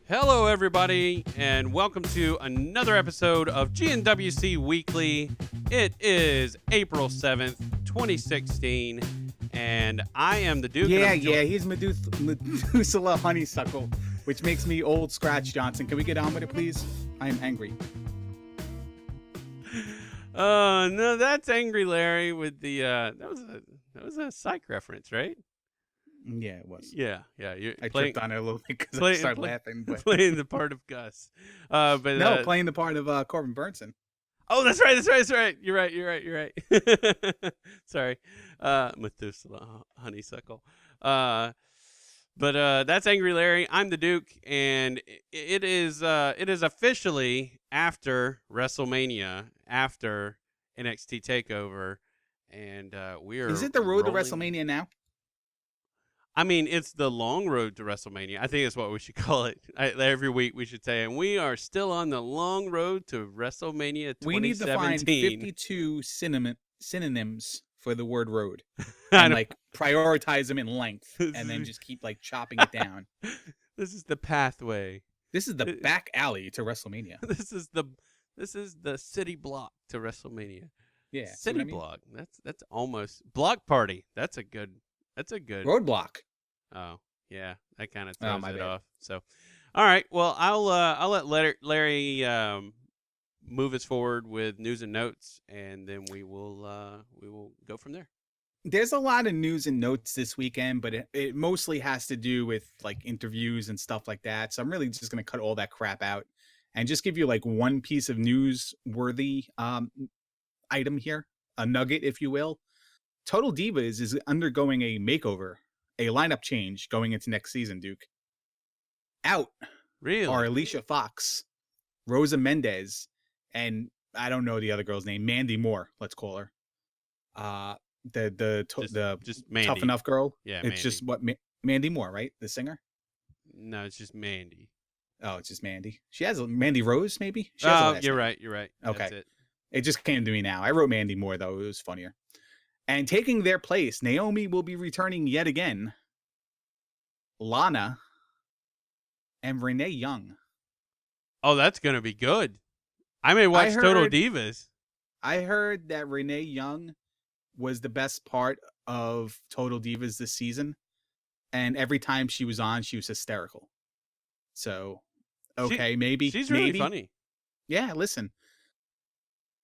Hello, everybody, and welcome to another episode of GnWC Weekly. It is April 7th, 2016, and I am the Duke. He's Methuselah Honeysuckle, which makes me old Scratch Johnson. Can we get on with it, please? I am angry. Oh, no, that's Angry Larry with the, that was a psych reference, right? Yeah, it was. Yeah. I tripped on it a little bit because I started laughing. But... playing the part of Gus. Playing the part of Corbin Burnson. Oh, that's right. You're right. Sorry. Methuselah Honeysuckle. But that's Angry Larry. I'm the Duke, and it is officially after WrestleMania, after NXT TakeOver, and we are. Is it the road rolling... to WrestleMania now? I mean, it's the long road to WrestleMania. I think that's what we should call it. Every week we should say, and we are still on the long road to WrestleMania 2017. We need to find 52 synonyms for the word road and prioritize them in length and then just keep chopping it down. This is the pathway. This is the back alley to WrestleMania. This is the city block to WrestleMania. Yeah. City block. That's almost block party. That's a good roadblock. Oh, yeah. That kind of throws it off. So, all right. Well, I'll let Larry move us forward with news and notes, and then we will go from there. There's a lot of news and notes this weekend, but it mostly has to do with interviews and stuff like that. So I'm really just going to cut all that crap out and just give you one piece of newsworthy item here, a nugget, if you will. Total Divas is undergoing a makeover, a lineup change going into next season, Duke. Out are Alicia Fox, Rosa Mendez, and I don't know the other girl's name, Mandy Moore, let's call her. Just Mandy. Tough Enough girl. Yeah, it's Mandy. Just Mandy Moore, right? The singer? No, it's just Mandy. Oh, it's just Mandy. She has Mandy Rose, maybe? You're right. Okay. That's it just came to me now. I wrote Mandy Moore, though. It was funnier. And taking their place, Naomi will be returning yet again. Lana and Renee Young. Oh, that's going to be good. I may watch Total Divas. I heard that Renee Young was the best part of Total Divas this season. And every time she was on, she was hysterical. So, maybe. She's really funny. Yeah, listen.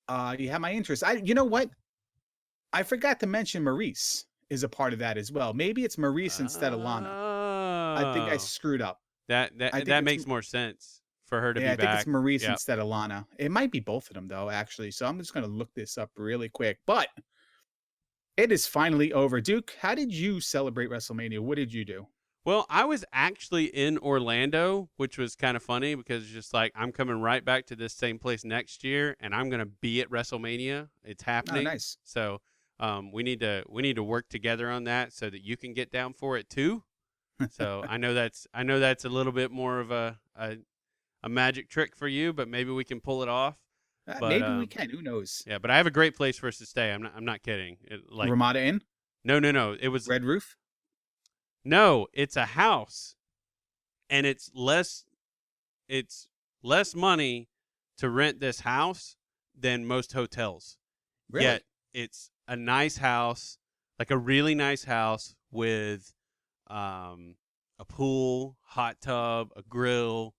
You have my interest. You know what? I forgot to mention Maurice is a part of that as well. Maybe it's Maurice instead of Lana. I think I screwed up. That makes more sense for her to be back. I think it's Maurice instead of Lana. It might be both of them, though, actually. So I'm just going to look this up really quick. But it is finally over. Duke, how did you celebrate WrestleMania? What did you do? Well, I was actually in Orlando, which was kind of funny because it's just I'm coming right back to this same place next year, and I'm going to be at WrestleMania. It's happening. Oh, nice. So we need to work together on that so that you can get down for it too. So I know that's a little bit more of a magic trick for you, but maybe we can pull it off. Maybe we can. Who knows? Yeah, but I have a great place for us to stay. I'm not kidding. Ramada Inn? No. It was Red Roof. No, it's a house, and it's less money to rent this house than most hotels. Really? Yet it's a nice house, a really nice house with a pool, hot tub, a grill,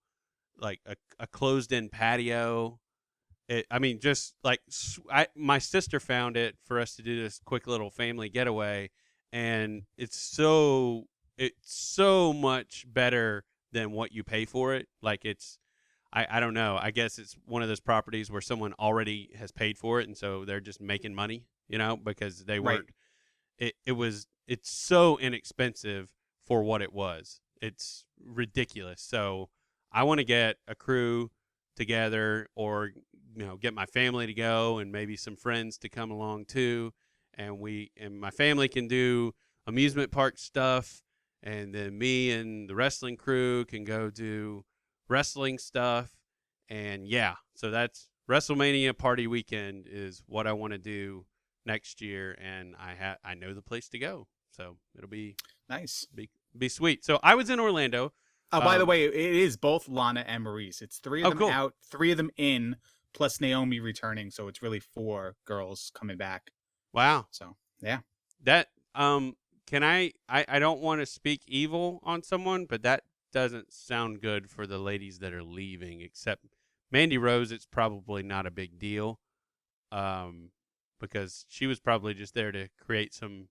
a closed-in patio. My sister found it for us to do this quick little family getaway, and it's so much better than what you pay for it. I don't know. I guess it's one of those properties where someone already has paid for it, and so they're just making money, because they weren't. It's so inexpensive for what it was. It's ridiculous. So I want to get a crew together, or get my family to go, and maybe some friends to come along too, and my family can do amusement park stuff, and then me and the wrestling crew can go do wrestling stuff. And so that's WrestleMania party weekend is what I want to do next year, and I know the place to go, so it'll be nice, be sweet. So I was in Orlando. Oh, by the way, it is both Lana and Maurice. It's three of them cool. out, three of them in, plus Naomi returning. So it's really 4 girls coming back. Wow. So yeah, That can I don't want to speak evil on someone, but that doesn't sound good for the ladies that are leaving. Except Mandy Rose, it's probably not a big deal, because she was probably just there to create some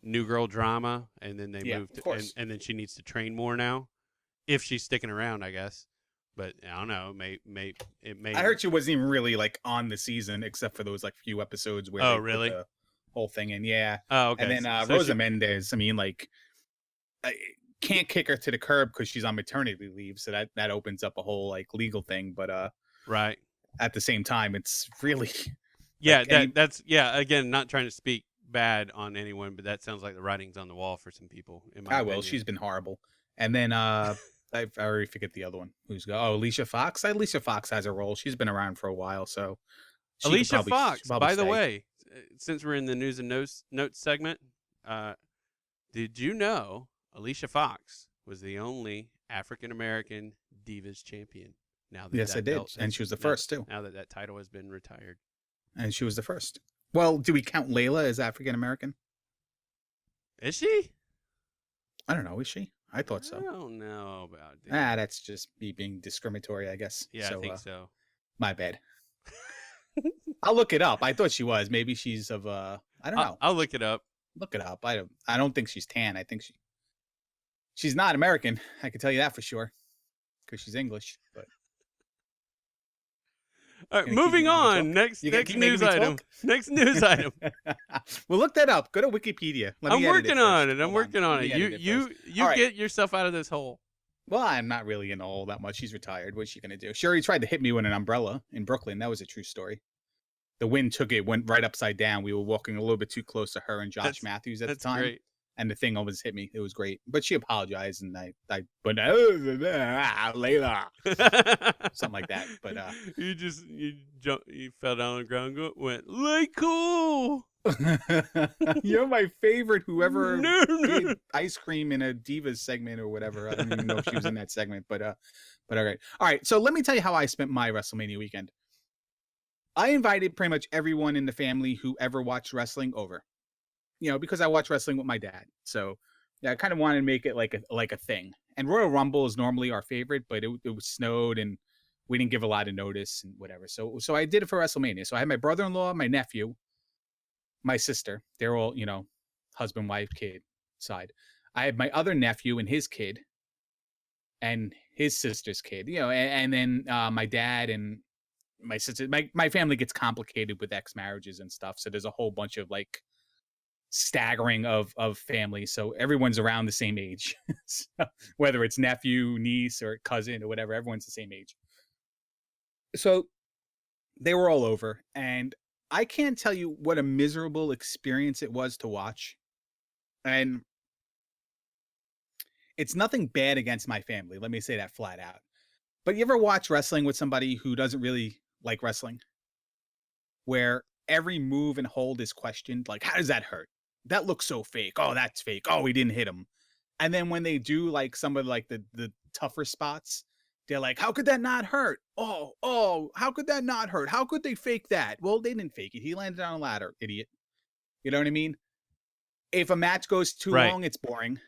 new girl drama, and then they Yeah, moved of course. and then she needs to train more now, if she's sticking around, I guess. But I don't know. It may. I heard she wasn't even really like on the season except for those like few episodes where Oh, they really? put the whole thing in. Yeah. Oh, okay. And then So Rosa she, Mendez, I mean, like, I can't kick her to the curb because she's on maternity leave. So that opens up a whole like legal thing. But right. at the same time, it's really Yeah, like any. that's yeah. Again, not trying to speak bad on anyone, but that sounds like the writing's on the wall for some people, in my I will. opinion. She's been horrible. And then I already forget the other one. Alicia Fox. Alicia Fox has a role. She's been around for a while, so she could Alicia probably Fox, probably by the stay. way, since we're in the news and notes segment, did you know Alicia Fox was the only African American Divas champion? Now that Yes, I that did, belt and has- she was the now- first too. Now that that title has been retired, And she was the first. Well, do we count Layla as African American? is she? I don't know. Is she? I thought I so. don't know about that. That's just me being discriminatory, I guess. Yeah, So, I think so. my bad. I'll look it up. I thought she was. Maybe she's of I don't know. I'll look it up. Look it up. I don't think she's tan. I think she's not American. I can tell you that for sure because she's English. But All right, Gonna keep moving making me on. talk? Next You gonna next keep making news me item. talk? Next news item. well, look that up. Go to Wikipedia. Let I'm me edit working first. on it. I'm Hold working on Let it. me You edit you first. you All right. get yourself out of this hole. Well, I'm not really in the hole that much. She's retired. What's she gonna do? She already tried to hit me with an umbrella in Brooklyn. That was a true story. The wind took it, went right upside down. We were walking a little bit too close to her and Josh That's- Matthews at the That's time, great. and the thing almost hit me. It was great, but she apologized, and but Layla, something like that. But you fell down on the ground, went like cool. you're my favorite. Whoever No. did ice cream in a Divas segment or whatever. I don't even know if she was in that segment, but all right. So let me tell you how I spent my WrestleMania weekend. I invited pretty much everyone in the family who ever watched wrestling over. Because I watch wrestling with my dad. So yeah, I kind of wanted to make it like a thing. And Royal Rumble is normally our favorite, but it was snowed and we didn't give a lot of notice and whatever. So I did it for WrestleMania. So I had my brother-in-law, my nephew, my sister. They're all, husband, wife, kid side. I had my other nephew and his kid and his sister's kid, and then my dad and my sister. My family gets complicated with ex-marriages and stuff. So there's a whole bunch of like staggering of families. So everyone's around the same age. So, whether it's nephew, niece, or cousin or whatever, everyone's the same age. So they were all over, and I can't tell you what a miserable experience it was to watch. And it's nothing bad against my family. Let me say that flat out. But you ever watch wrestling with somebody who doesn't really like wrestling? Where every move and hold is questioned. Like, how does that hurt? That looks so fake. Oh, that's fake. Oh, we didn't hit him. And then when they do like some of like the tougher spots, they're like, how could that not hurt? Oh, how could that not hurt? How could they fake that? Well, they didn't fake it. He landed on a ladder, idiot. You know what I mean? If a match goes too Right. long, it's boring.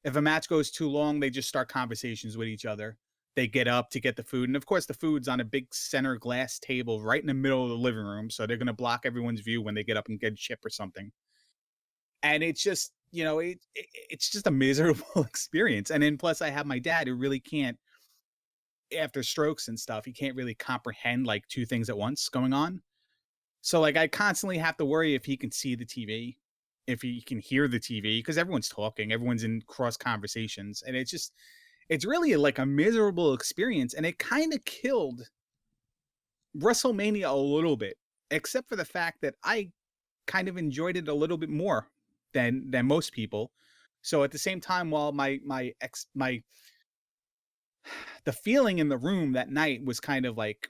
If a match goes too long, they just start conversations with each other. They get up to get the food. And of course, the food's on a big center glass table right in the middle of the living room. So they're going to block everyone's view when they get up and get a chip or something. And it's just, it's just a miserable experience. And then plus I have my dad who really can't, after strokes and stuff, he can't really comprehend like two things at once going on. So like I constantly have to worry if he can see the TV, if he can hear the TV, because everyone's talking, everyone's in cross conversations. And it's really like a miserable experience. And it kind of killed WrestleMania a little bit, except for the fact that I kind of enjoyed it a little bit more than most people. So at the same time, while the feeling in the room that night was kind of like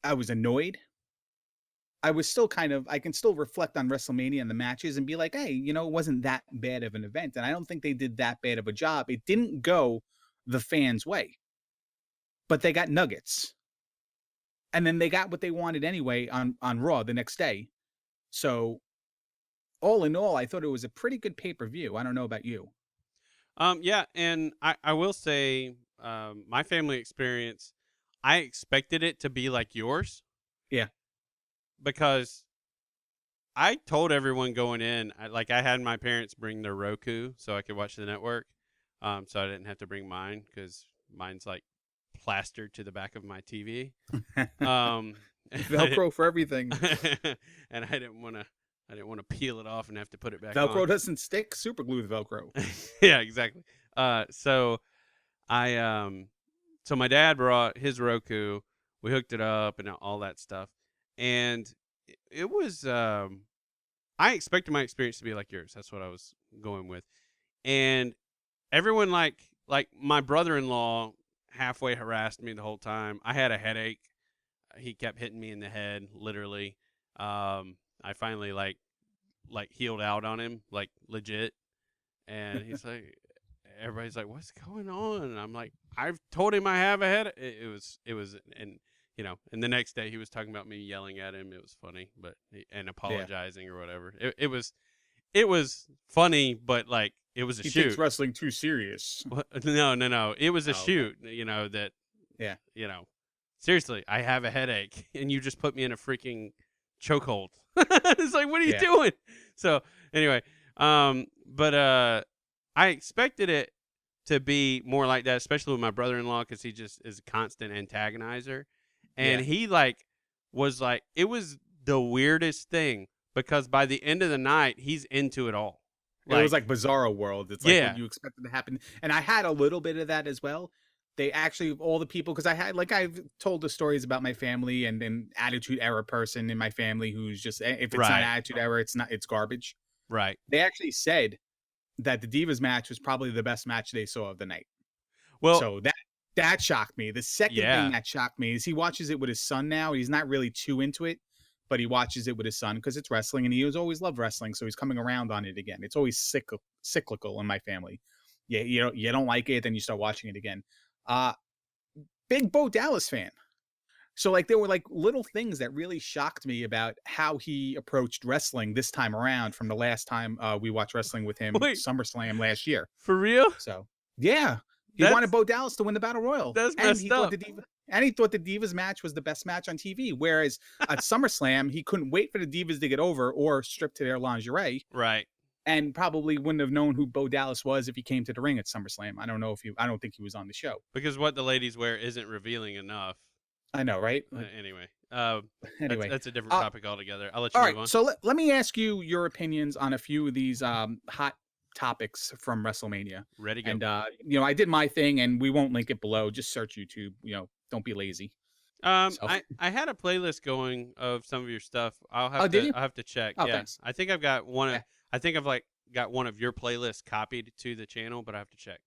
I was annoyed, I was still I can still reflect on WrestleMania and the matches and be like, hey, it wasn't that bad of an event. And I don't think they did that bad of a job. It didn't go the fans' way, but they got nuggets. And then they got what they wanted anyway on Raw the next day. So all in all, I thought it was a pretty good pay-per-view. I don't know about you. Yeah, and I will say, my family experience, I expected it to be like yours Yeah. because I told everyone going in, I had my parents bring their Roku so I could watch the network, so I didn't have to bring mine because mine's like plastered to the back of my TV. Um, Velcro for everything. and I didn't want to peel it off and have to put it back Velcro on. doesn't stick. Super glue the Velcro. Yeah, exactly. So so my dad brought his Roku. We hooked it up and all that stuff, and it was. I expected my experience to be like yours. That's what I was going with, and everyone like my brother-in-law halfway harassed me the whole time. I had a headache. He kept hitting me in the head, literally. I finally like healed out on him, like legit. And he's like, everybody's like, "What's going on?" And I'm like, "I've told him I have a head." It was, and and the next day he was talking about me yelling at him. It was funny, and Yeah. apologizing or whatever. It was funny, but like it was a He takes shoot. wrestling too serious. No. It was a Oh, okay. shoot. That Yeah. seriously, I have a headache, and you just put me in a freaking chokehold. It's like, what are you Yeah. doing? So anyway, but I expected it to be more like that, especially with my brother-in-law, because he just is a constant antagonizer, and Yeah. he was like, it was the weirdest thing because by the end of the night, he's into it all. It was Like, like Bizarro World. It's like what yeah, you expected to happen. And I had a little bit of that as well. They actually, all the people, because I've told the stories about my family and an attitude era person in my family who's just, if it's not right, attitude era, it's garbage. right. They actually said that the Divas match was probably the best match they saw of the night. Well, So that shocked me. The second thing yeah, that shocked me is he watches it with his son now. He's not really too into it, but he watches it with his son because it's wrestling, and he has always loved wrestling. So he's coming around on it again. It's always cyclical in my family. Yeah, you don't like it, then you start watching it again. Uh Big Bo Dallas fan. So like there were like little things that really shocked me about how he approached wrestling this time around from the last time we watched wrestling with him wait, SummerSlam last year. for real? So yeah, he wanted That's Bo Dallas to win the Battle Royal, that's and messed up. he thought the Divas match was the best match on TV. Whereas at SummerSlam, he couldn't wait for the Divas to get over or strip to their lingerie, Right. and probably wouldn't have known who Bo Dallas was if he came to the ring at SummerSlam. I don't think he was on the show. Because what the ladies wear isn't revealing enough. I know, right? Anyway, that's Anyway, that's a different topic altogether. I'll let you all move right. on. So let me ask you your opinions on a few of these hot topics from WrestleMania. Ready, go. And I did my thing, and we won't link it below. Just search YouTube. Don't be lazy. So, I had a playlist going of some of your stuff. oh, did you? I'll have to check. Oh, Yeah, thanks. I think I've got one of. Yeah. I think I've got one of your playlists copied to the channel, but I have to check.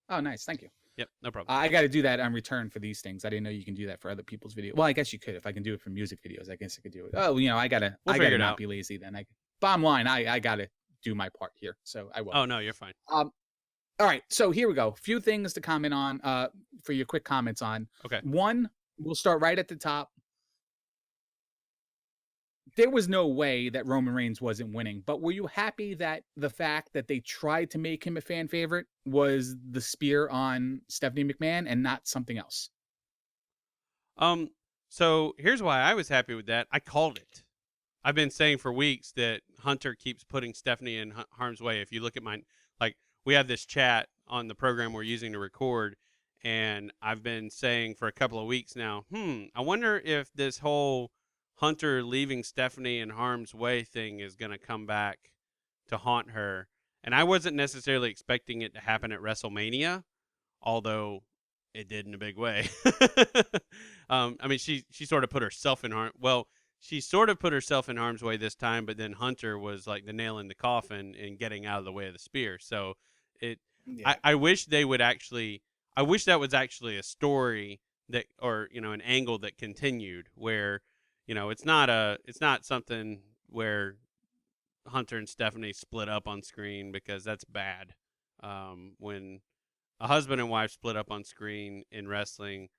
Oh, nice. Thank you. Yep, no problem. I got to do that on return for these things. I didn't know you can do that for other people's videos. Well, I guess you could if I can do it for music videos. I guess I could do it. Oh, I gotta Figure it not out. be lazy then. Bottom line, I gotta do my part here, so I will. Oh no, you're fine. All right, so here we go. A few things to comment on. For your quick comments on. Okay. One, we'll start right at the top. There was no way that Roman Reigns wasn't winning, but were you happy that the fact that they tried to make him a fan favorite was the spear on Stephanie McMahon and not something else? So here's why I was happy with that. I called it. I've been saying for weeks that Hunter keeps putting Stephanie in harm's way. If you look at we have this chat on the program we're using to record, and I've been saying for a couple of weeks now, I wonder if this whole Hunter leaving Stephanie in harm's way thing is going to come back to haunt her. And I wasn't necessarily expecting it to happen at WrestleMania, although it did in a big way. I mean, she sort of put herself in harm. Well, she sort of put herself in harm's way this time, but then Hunter was like the nail in the coffin in getting out of the way of the spear. So Yeah. I wish they would actually. I wish that was actually a story that, or an angle that continued where it's not something where Hunter and Stephanie split up on screen, because that's bad. When a husband and wife split up on screen in wrestling,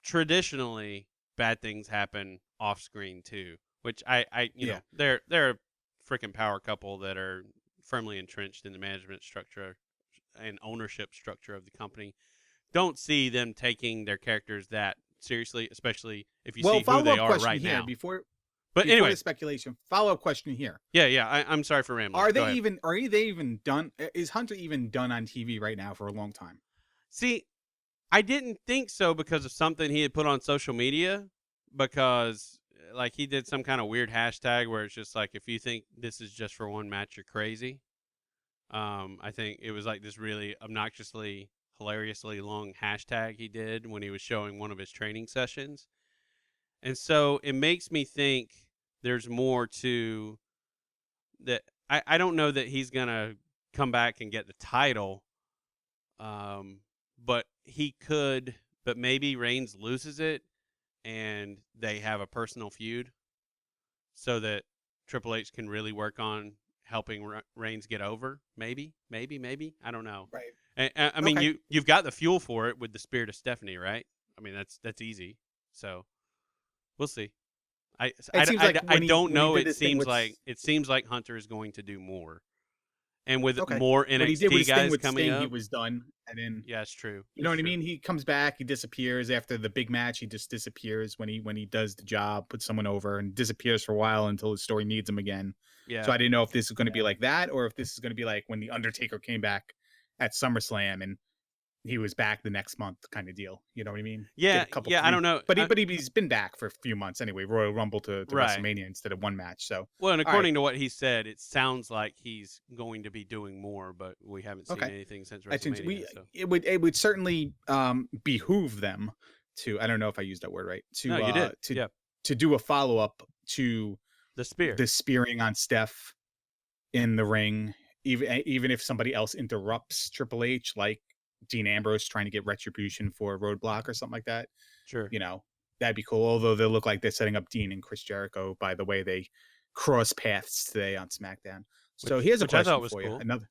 traditionally bad things happen off screen too. Which Yeah. they're a freaking power couple that are firmly entrenched in the management structure and ownership structure of the company. Don't see them taking their characters that seriously, especially if you Well, see who follow they up are question right here now. before But before anyway, the speculation. Follow up question here. yeah. I'm sorry for rambling. Go ahead. Are they even done? Is Hunter even done on TV right now for a long time? See, I didn't think so because of something he had put on social media, because like he did some kind of weird hashtag where it's just like, if you think this is just for one match, you're crazy. I think it was like this really obnoxiously, hilariously long hashtag he did when he was showing one of his training sessions. And so it makes me think there's more to that. I don't know that he's going to come back and get the title, but he could. But maybe Reigns loses it and they have a personal feud, so that Triple H can really work on helping Reigns get over. Maybe. I don't know. Right. I mean, Okay. you've got the fuel for it with the Spirit of Stephanie, right? I mean, that's easy. So we'll see. It seems like I when don't he know. did this thing with It seems like Hunter is going to do more, and with okay, more when he did with NXT his thing guys with coming Sting, he up. was done, and then Yeah, it's true. you know what I mean. He comes back, he disappears after the big match. He just disappears when he does the job, puts someone over, and disappears for a while until his story needs him again. So Yeah. I didn't know if this is going to be like that, or if this is going to be like when the Undertaker came back at SummerSlam and he was back the next month, kind of deal. You know what I mean? Get Yeah. a couple Yeah. I three, don't know. but he's been back for a few months anyway. Royal Rumble to Right. WrestleMania instead of one match. So Well, and all right, according to what he said, it sounds like he's going to be doing more, but we haven't seen okay. anything since I think WrestleMania. So it would certainly behoove them to, I don't know if I used that word right, no, you did. Yeah. to do a follow up to The spear. the spearing on Steph in the ring, even if somebody else interrupts Triple H, like Dean Ambrose trying to get retribution for a roadblock or something like that. Sure. You know, that'd be cool. Although they look like they're setting up Dean and Chris Jericho by the way they cross paths today on SmackDown. So here's a which I thought question was for cool. you.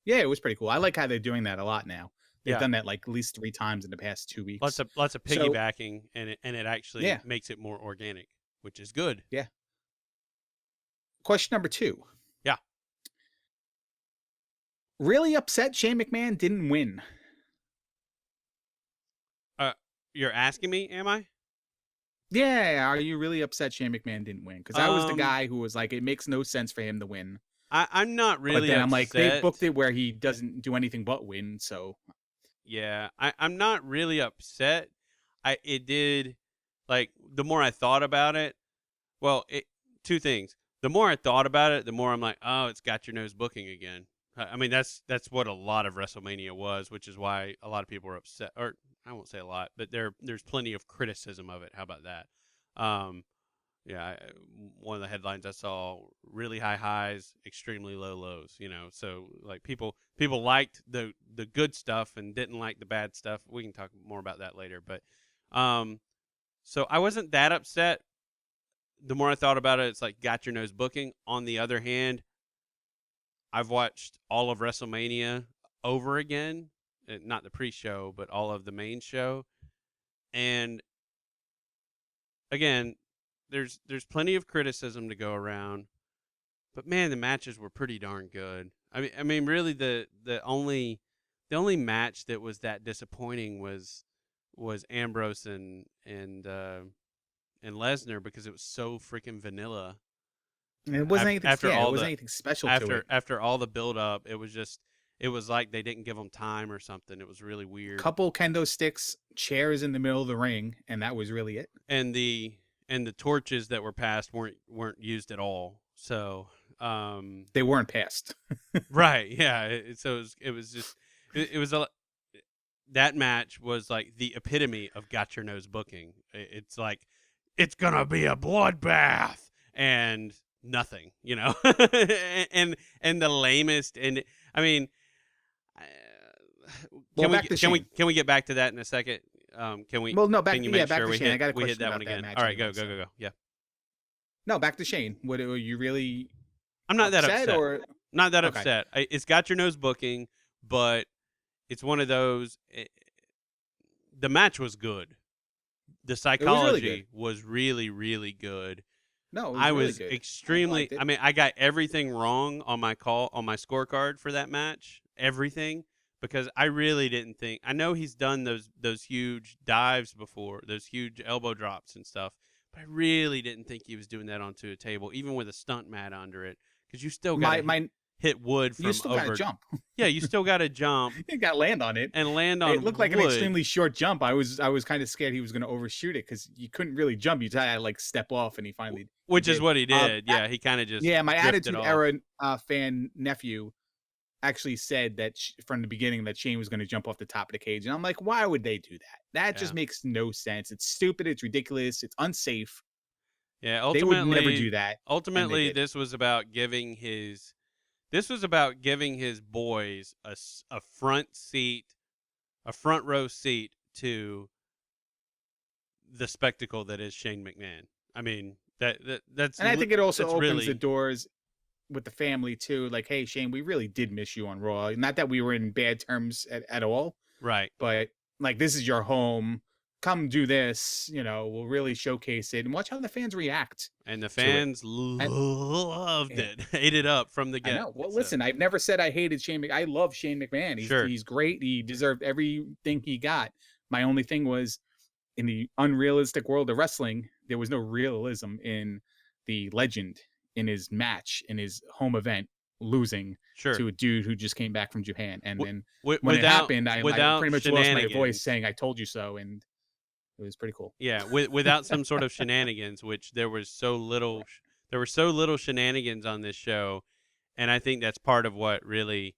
Yeah, it was pretty cool. I like how they're doing that a lot now. They've Yeah. done that like at least 3 times in the past 2 weeks. Lots of So- piggybacking, and it actually Yeah. makes it more organic, which is good. Yeah. Question number 2. Yeah. Really upset Shane McMahon didn't win. You're asking me, am I? Yeah, are you really upset Shane McMahon didn't win? Because I was the Um, guy who was like, it makes no sense for him to win. I'm not really But then I'm like, they upset. booked it where he doesn't do anything but win. So Yeah, I'm not really upset. It did, like, the more I thought about it. Well, two things. The more I thought about it, the more I'm like, oh, it's got your nose booking again. I mean, that's what a lot of WrestleMania was, which is why a lot of people were upset. Or I won't say a lot, but there's plenty of criticism of it. How about that? Yeah, one of the headlines I saw: really high highs, extremely low lows. So like people liked the good stuff and didn't like the bad stuff. We can talk more about that later. But so I wasn't that upset. The more I thought about it, it's like got your nose booking. On the other hand, I've watched all of WrestleMania over again, not the pre-show, but all of the main show, and again, there's plenty of criticism to go around, but man, the matches were pretty darn good. I mean, really, the only match that was that disappointing was Ambrose and Lesnar, because it was so freaking vanilla. it wasn't anything. After Yeah, all it wasn't the anything special to it. after all the build up, it was like they didn't give them time or something. It was really weird. Couple kendo sticks, chairs in the middle of the ring, and that was really it. And the torches that were passed weren't used at all. So They weren't passed. right, yeah. It was just it was a that match was like the epitome of got your nose booking. It's like it's gonna be a bloodbath and nothing, and the lamest. And I mean, Well, back to can we Shane. get back to that in a second? Can we? Well, no, back Can you to, yeah, make back sure to we Shane. I hit got a we hit question that one about that again? match All right, anyway. go So go. Yeah, no, back to Shane. What were you really I'm not that upset upset. or Not that okay? upset. It's got your nose booking, but it's one of those. The match was good. The It was really good. psychology was really really good. No, it was I really was good. I extremely. liked it. I mean, I got everything wrong on my scorecard for that match. Everything, because I really didn't think. I know he's done those huge dives before, those huge elbow drops and stuff, but I really didn't think he was doing that onto a table, even with a stunt mat under it, because you still got My to my, hit wood you from still got to over. jump. Yeah, you still got to jump You got to land on it. and land It looked on like an wood, extremely short jump. I was kind of scared he was going to overshoot it because you couldn't really jump. You just had to like step off, and he which is did. what he Uh, did. Yeah, he kind of just yeah, my drifted Attitude off. Era fan nephew actually said that from the beginning that Shane was going to jump off the top of the cage, and I'm like, why would they do that? That just Yeah. makes no sense. It's stupid. It's ridiculous. It's unsafe. Yeah, They would never do that, and they ultimately, did. this was about giving his boys a front seat, a front row seat to the spectacle that is Shane McMahon. I mean, And I think it also that's opens the really doors with the family too. Like, hey, Shane, we really did miss you on Raw. Not that we were in bad terms at all, right. but like this is your home. Come do this. We'll really showcase it and watch how the fans react And the to it. fans And loved yeah, it, ate it up from the I get. know. Well, So listen, I've never said I hated I love Shane McMahon. He's sure, he's great. He deserved everything he got. My only thing was in the unrealistic world of wrestling, there was no realism in the legend in his match in his home event losing sure. to a dude who just came back from Japan. And then when it Without happened, I without pretty much lost my voice shenanigans. saying "I told you so," and it was pretty cool. Yeah, without some sort of shenanigans, which there were so little shenanigans on this show, and I think that's part of what really.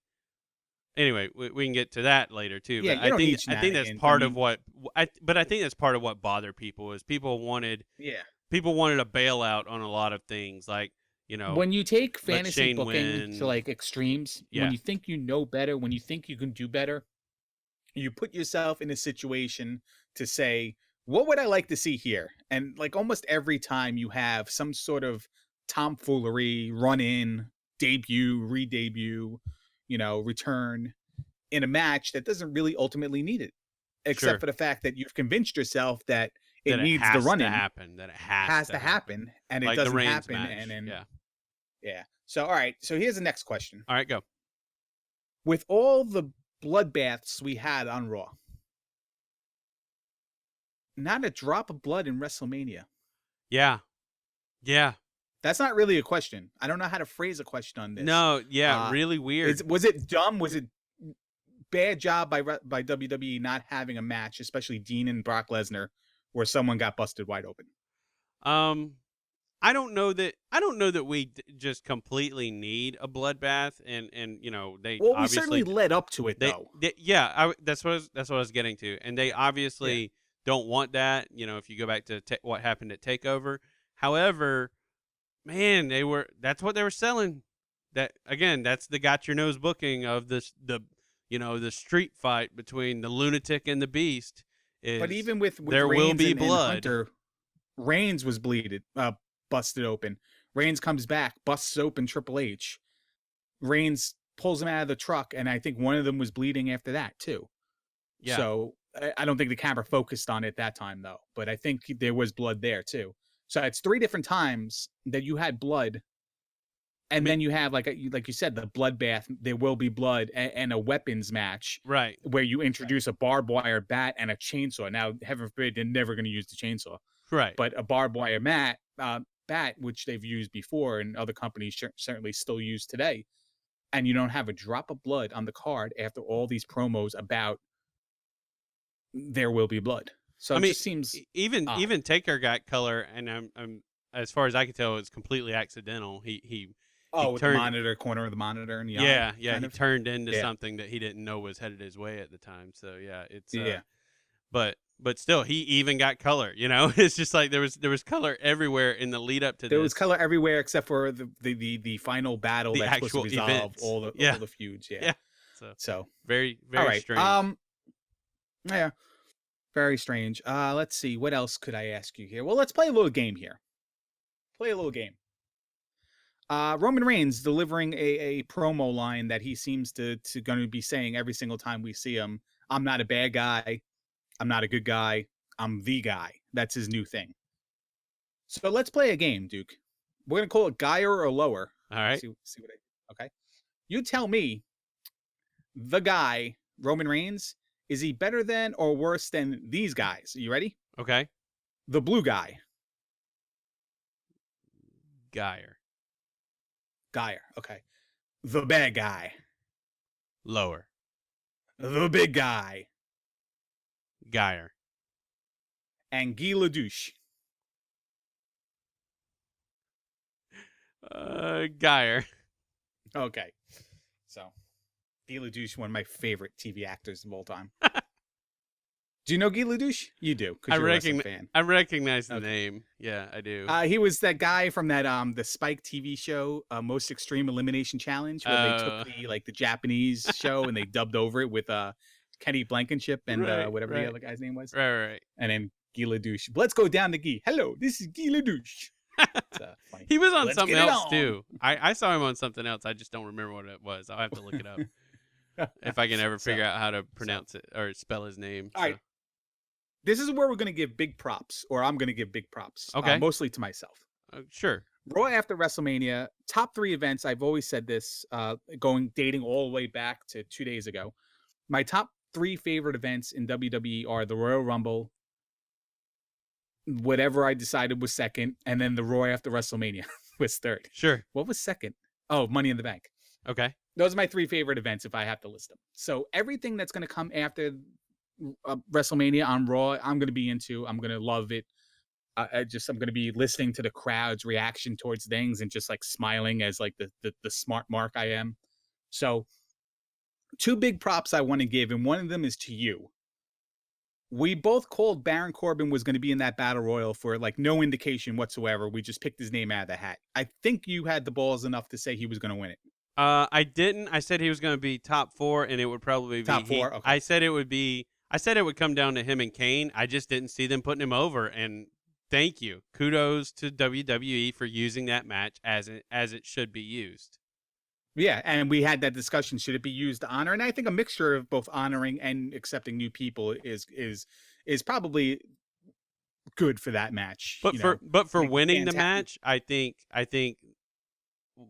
Anyway, we can get to that later too, Yeah, but you don't need I think that's shenanigans. I part of mean, what but I think that's part of what bothered people is yeah. people wanted a bailout on a lot of things, like When you take let fantasy Shane booking to win. like extremes, when Yeah, you think you know better, when you think you can do better, you put yourself in a situation to say, what would I like to see here? And like almost every time you have some sort of tomfoolery, run in, debut, re debut, return in a match that doesn't really ultimately need it, except sure. for the fact that you've convinced yourself that it That it needs the has run to in, happen. That it has has to to happen. happen, and it Like the doesn't Reigns happen. And match. then, Yeah. yeah. So, all right. So here's the next question. All right, go. With all the bloodbaths we had on Raw, not a drop of blood in WrestleMania. Yeah. Yeah. That's not really a question. I don't know how to phrase a question on this. No, yeah, Uh, really weird. was it dumb? Was it bad job by WWE not having a match, especially Dean and Brock Lesnar, where someone got busted wide open? Um I don't know that we just completely need a bloodbath, and they Well, we certainly obviously led up to it, though. yeah, that's what I was getting to, and they Yeah, obviously don't want that. If you go back to what happened at Takeover, however, man, that's what they were selling. That again, that's the got your nose booking of the street fight between the lunatic and the beast but is even with there will Reigns be and blood. Hunter, Reigns was busted open. Reigns comes back, busts open Triple H. Reigns pulls him out of the truck, and I think one of them was bleeding after that too. Yeah. So I don't think the camera focused on it that time though, but I think there was blood there too. So it's three different times that you had blood, I and mean, then you have like you said, the bloodbath. There will be blood, and a weapons match right. where you introduce a barbed wire bat and a chainsaw. Now, heaven forbid, they're never going to use the chainsaw, Right. but a barbed wire bat, which they've used before and other companies certainly still use today, and you don't have a drop of blood on the card after all these promos about there will be blood. So I it mean, just seems odd. even Taker got color, and I'm as far as I can tell, it's completely accidental. He Oh, with the turned, corner of the monitor in the eye, yeah, kind he of. turned into Yeah, something that he didn't know was headed his way at the time. So yeah, it's yeah. but still, he even got color. It's just like there was color everywhere in the lead up to There was this, color everywhere except for the final battle the that's supposed to actual resolve events. all the feuds. Yeah. Yeah. So So very all very right. strange. Yeah. Very strange. Let's see. What else could I ask you here? Well, let's play a little game here. Play a little game. Roman Reigns delivering a promo line that he seems to going to be saying every single time we see him. I'm not a bad guy. I'm not a good guy. I'm the guy. That's his new thing. So let's play a game, Duke. We're gonna call it Guyer or Lower. All right. See what I. Okay. You tell me. The guy Roman Reigns, is he better than or worse than these guys? Are you ready? Okay. The blue guy. Geyer. Okay. The bad guy. Lower. The big guy. Geyer. And Guy Ledouche. Geyer. Okay. So, Guy Ledouche, one of my favorite TV actors of all time. Do you know Guy Ledouche? You do, because you're a wrestling fan. I recognize the name. Yeah, I do. He was that guy from that the Spike TV show, Most Extreme Elimination Challenge, where they took the Japanese show and they dubbed over it with Kenny Blankenship and whatever the other guy's name was. Right. And then Guy Ledouche. Let's go down to Guy. Hello, this is Guy Ledouche. Funny. He was on something else too. I saw him on something else. I just don't remember what it was. I'll have to look it up if I can ever figure out how to pronounce it or spell his name. All right. This is where we're going to give big props, or I'm going to give big props. Okay. Mostly to myself. Sure. Raw after WrestleMania, top 3 events. I've always said this, dating all the way back to 2 days ago. My top 3 favorite events in WWE are the Royal Rumble, whatever I decided was second, and then the Raw after WrestleMania was third. Sure. What was second? Oh, Money in the Bank. Okay. Those are my 3 favorite events if I have to list them. So everything that's going to come after WrestleMania on Raw, I'm going to be into. I'm going to love it. I'm going to be listening to the crowd's reaction towards things and just like smiling as like the smart mark I am. So 2 big props I want to give, and one of them is to you. We both called Baron Corbin was going to be in that battle royal for like no indication whatsoever. We just picked his name out of the hat. I think you had the balls enough to say he was going to win it. I didn't. I said he was going to be top 4, and it would probably be top 4. Okay. I said it would come down to him and Kane. I just didn't see them putting him over. And thank you, kudos to WWE for using that match as it should be used. Yeah, and we had that discussion. Should it be used to honor? And I think a mixture of both honoring and accepting new people is probably good for that match. But for winning the match, I think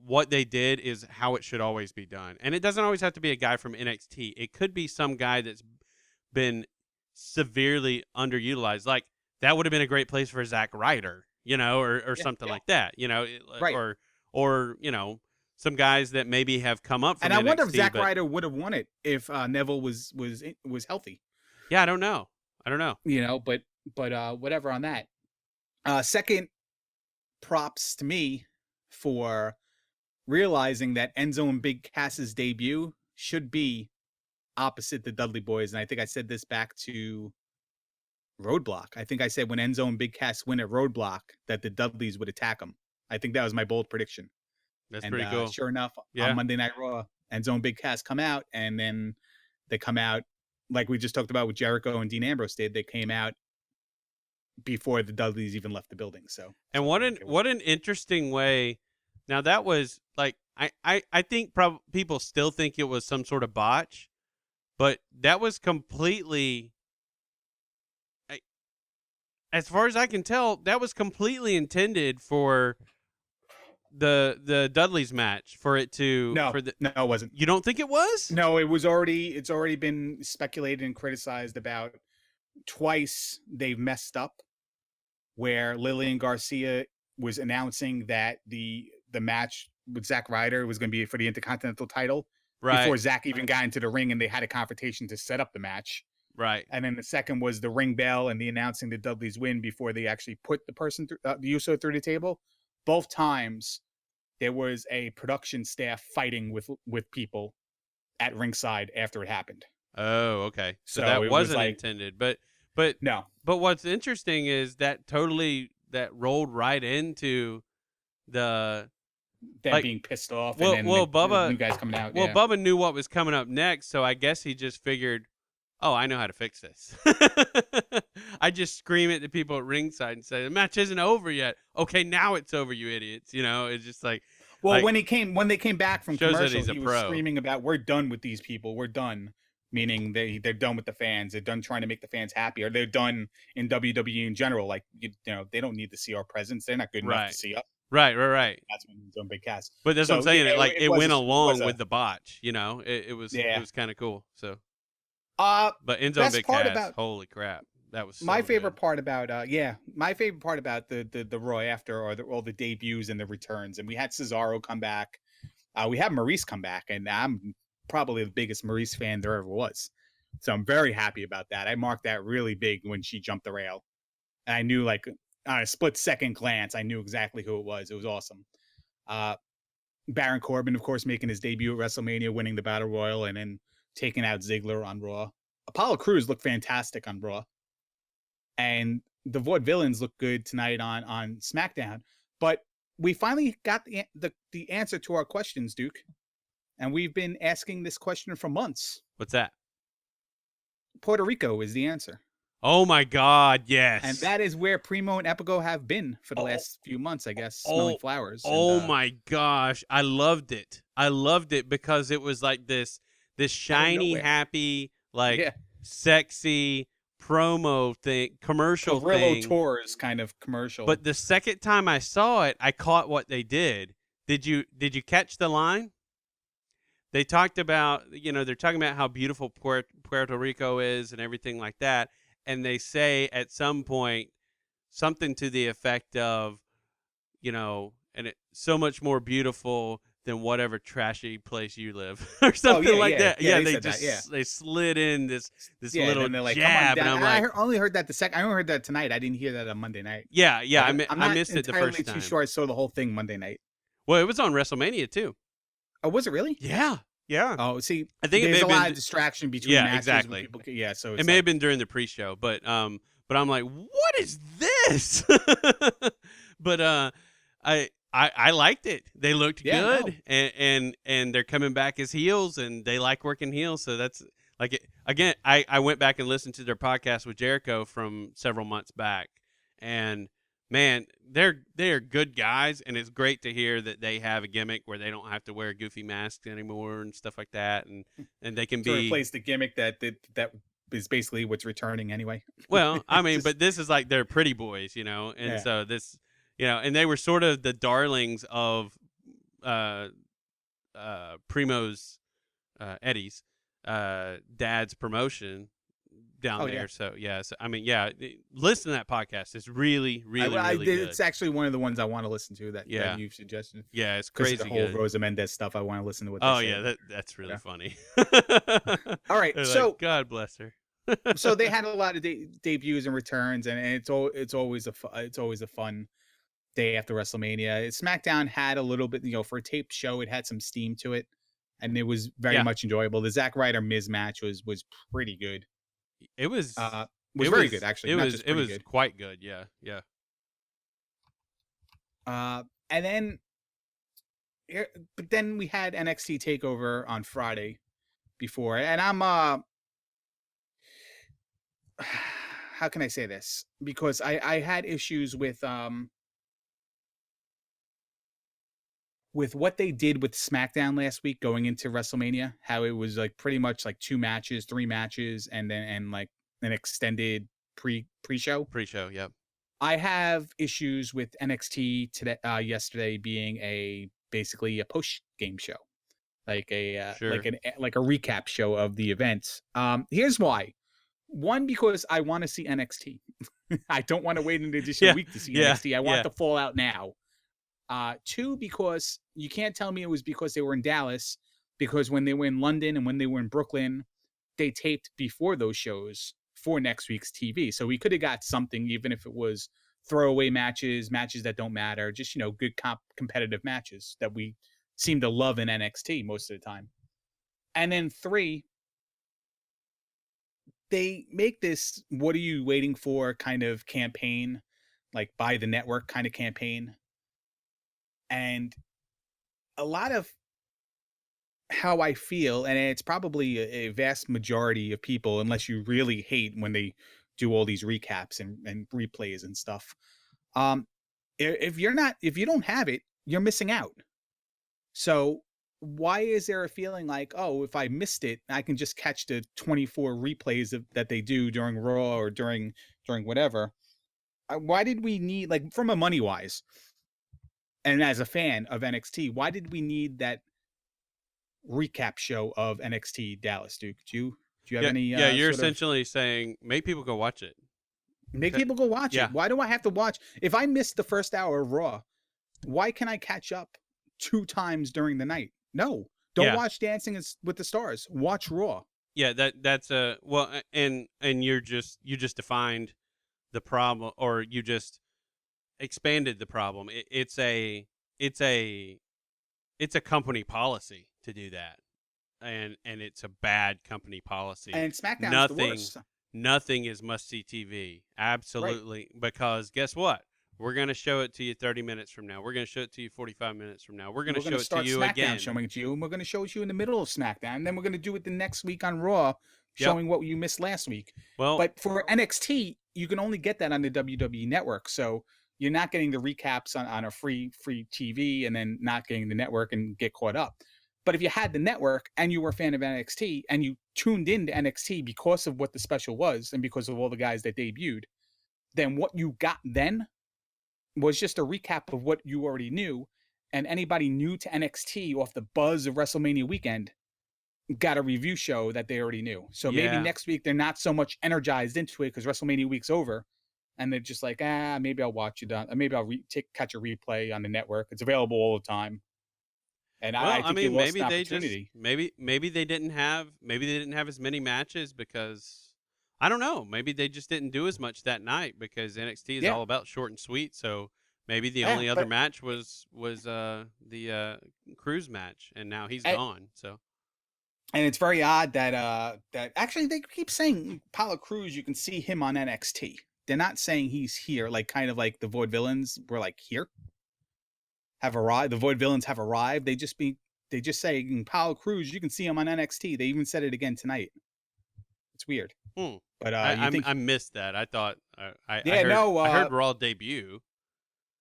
what they did is how it should always be done. And it doesn't always have to be a guy from NXT. It could be some guy that's been severely underutilized. Like that would have been a great place for Zack Ryder, or something like that, right. or some guys that maybe have come up from and I NXT, wonder if Zack Ryder would have won it if Neville was healthy. Yeah, I don't know. But whatever on that. Second props to me for realizing that Enzo and Big Cass's debut should be opposite the Dudley Boys. And I think I said this back to Roadblock. I think I said when Enzo and Big Cass win at Roadblock that the Dudleys would attack them. I think that was my bold prediction. That's pretty cool. Sure enough, on Monday Night Raw, Enzo and Big Cass come out, and then they come out like we just talked about with Jericho and Dean Ambrose did. They came out before the Dudleys even left the building. And what an interesting way. Now that was like I think people still think it was some sort of botch, but that was completely, as far as I can tell, that was completely intended for the Dudleys match, for it to no, it wasn't. You don't think it was? No, it's already been speculated and criticized about. Twice they've messed up, where Lillian Garcia was announcing that the match with Zack Ryder was going to be for the Intercontinental title before Zack even got into the ring, and they had a confrontation to set up the match. Right. And then the second was the ring bell and the announcing the Dudleys win before they actually put the person the Uso through the table. Both times there was a production staff fighting with people at ringside after it happened. Oh, okay. So that wasn't intended, but no. But what's interesting is that rolled right into them being pissed off. Well, and then Bubba, new guys coming out. Well, Bubba knew what was coming up next, so I guess he just figured, oh, I know how to fix this. I just scream at the people at ringside and say, the match isn't over yet. Okay, now it's over, you idiots. It's just Well, like when they came back from shows that commercial, he's a he was pro. screaming about, "We're done with these people. We're done." Meaning they're done with the fans. They're done trying to make the fans happy, or they're done in WWE in general. Like they don't need to see our presence. They're not good enough to Right. see us. Right. That's when he's on big cast. But that's what I'm So yeah, saying. It went it was along a with the botch. It yeah. was kind of cool. So, Uh, but Enzo and best Big part Cass, about holy crap, that was my so favorite good. part about my favorite part about the Raw after are all the debuts and the returns, and we had Cesaro come back. We had Maurice come back, and I'm probably the biggest Maurice fan there ever was. So I'm very happy about that. I marked that really big when she jumped the rail. And I knew, like, on a split second glance, I knew exactly who it was. It was awesome. Uh, Baron Corbin, of course, making his debut at WrestleMania, winning the Battle Royal, and then taking out Ziggler on Raw. Apollo Crews looked fantastic on Raw. And the Vaudevillains look good tonight on SmackDown. But we finally got the answer to our questions, Duke. And we've been asking this question for months. What's that? Puerto Rico is the answer. Oh my God, And yes. that is where Primo and Epico have been for the Oh, last few months, I guess, smelling oh, flowers. And oh my gosh, I loved it. I loved it because it was like this out of shiny, nowhere. happy, like Yeah. sexy promo thing, commercial Cabrillo thing. Tours kind of commercial. But the second time I saw it, I caught what they did. Did you catch the line? They talked about, they're talking about how beautiful Puerto Rico is and everything like that. And they say at some point something to the effect of, and it's so much more beautiful than whatever trashy place you live or Oh something yeah, like yeah, that. yeah. Yeah, They they said that. Yeah, just, they slid in this yeah. And little then they're like, "Come on jab. And down." I'm And I like, only heard that I only heard that tonight. I didn't hear that on Monday night. yeah, Like I'm I not missed it the entirely first too time. sure I saw the whole thing Monday night. Well, it was on WrestleMania too. Oh, was it really? Yeah. Yeah. Oh, see, I think it may there's a have lot been of distraction between yeah, matches when exactly. people. Yeah, so It it's may have like, been during the pre-show, but I'm like, what is this? But I liked it. They looked yeah, no, good, and they're coming back as heels, and they like working heels. So that's like it. Again, I went back and listened to their podcast with Jericho from several months back, and man, they're good guys, and it's great to hear that they have a gimmick where they don't have to wear goofy masks anymore and stuff like that, and they can to be. replace the gimmick that is basically what's returning anyway. Well, I mean, Just but this is like they're pretty boys, and yeah. so this, and they were sort of the darlings of uh, Primo's Eddie's dad's promotion down Oh yeah. there. So yeah, I mean, yeah, listen to that podcast. It's really, really, really good. It's actually one of the ones I want to listen to Yeah, that you've suggested yeah, it's because of the crazy whole good. Rosa Mendez stuff. I want to listen to what they Oh say. yeah, that's really Yeah. funny. All right, They're like, so God bless her. they had a lot of debuts and returns, and it's always it's always a fun day after WrestleMania. SmackDown had a little bit, for a taped show, it had some steam to it, and it was very Yeah, much enjoyable. The Zack Ryder Miz match was pretty good. it was. Was very good actually, not just It pretty was good. quite good. Yeah, yeah. And then, but then we had NXT Takeover on Friday before, and I'm how can I say this? Because I had issues with what they did with SmackDown last week going into WrestleMania, how it was like pretty much like 2 matches, 3 matches, and like an extended pre-show. Pre-show, yep. I have issues with NXT today, yesterday being basically a post game show, like Sure. like a recap show of the events. Here's why. One, because I want to see NXT. I don't want to wait an additional Yeah, week to see yeah, NXT. I want yeah. the fallout now. Two, because you can't tell me it was because they were in Dallas, because when they were in London and when they were in Brooklyn, they taped before those shows for next week's TV. So we could have got something, even if it was throwaway matches, matches that don't matter, just, good competitive matches that we seem to love in NXT most of the time. And then three, they make this "what are you waiting for" kind of campaign, like by the network kind of campaign. And a lot of how I feel, and it's probably a vast majority of people, unless you really hate when they do all these recaps and replays and stuff. Um, if you're not, if you don't have it, you're missing out. So why is there a feeling like, oh, if I missed it, I can just catch the 24 replays that they do during Raw or during whatever? Why did we need, like, from a money wise, and as a fan of NXT, why did we need that recap show of NXT Dallas, Duke? Do you have Yeah, any yeah. You're sort of essentially saying make people go watch it. make people go watch Yeah, it? Why do I have to watch if I missed the first hour of Raw? Why can I catch up 2 times during the night? No, don't yeah, watch with the Stars. Watch Raw. yeah. That's a well, and you just defined the problem, or you just expanded the problem. It's a it's a company policy to do that, and it's a bad company policy. And SmackDown's the Nothing worst. nothing is must see TV. Right. Absolutely, because guess what? We're going to show it to you 30 minutes from now. We're going to show it to you 45 minutes from now. We're going to We're going show to it to start you SmackDown again. showing it to you, and we're going to show it to you in the middle of SmackDown. And then we're going to do it the next week on Raw, Yep. showing what you missed last week. Well, But for NXT, you can only get that on the WWE network. So you're not getting the recaps on a free TV and then not getting the network and get caught up. But if you had the network and you were a fan of NXT and you tuned into NXT because of what the special was and because of all the guys that debuted, then what you got then was just a recap of what you already knew. And anybody new to NXT off the buzz of WrestleMania weekend got a review show that they already knew. So maybe yeah. next week they're not so much energized into it because WrestleMania week's over, and they're just like, maybe I'll watch it on, maybe I'll catch a replay on the network. It's available all the time, and I Well, I think you mean, lost maybe an they just opportunity. maybe they didn't have as many matches because I don't know. Maybe they just didn't do as much that night because NXT is Yeah, all about short and sweet. So maybe the yeah, only other but match was the Cruise match, and now he's and gone. So it's very odd that that actually they keep saying Apollo Crews. You can see him on NXT. They're not saying he's here, like kind of like the Void Villains were like here, have arrived. The Void Villains have arrived. They just say Apollo Crews. You can see him on NXT. They even said it again tonight. It's weird, hmm. but I you I, think I missed that. I thought yeah, no, I heard Raw debut,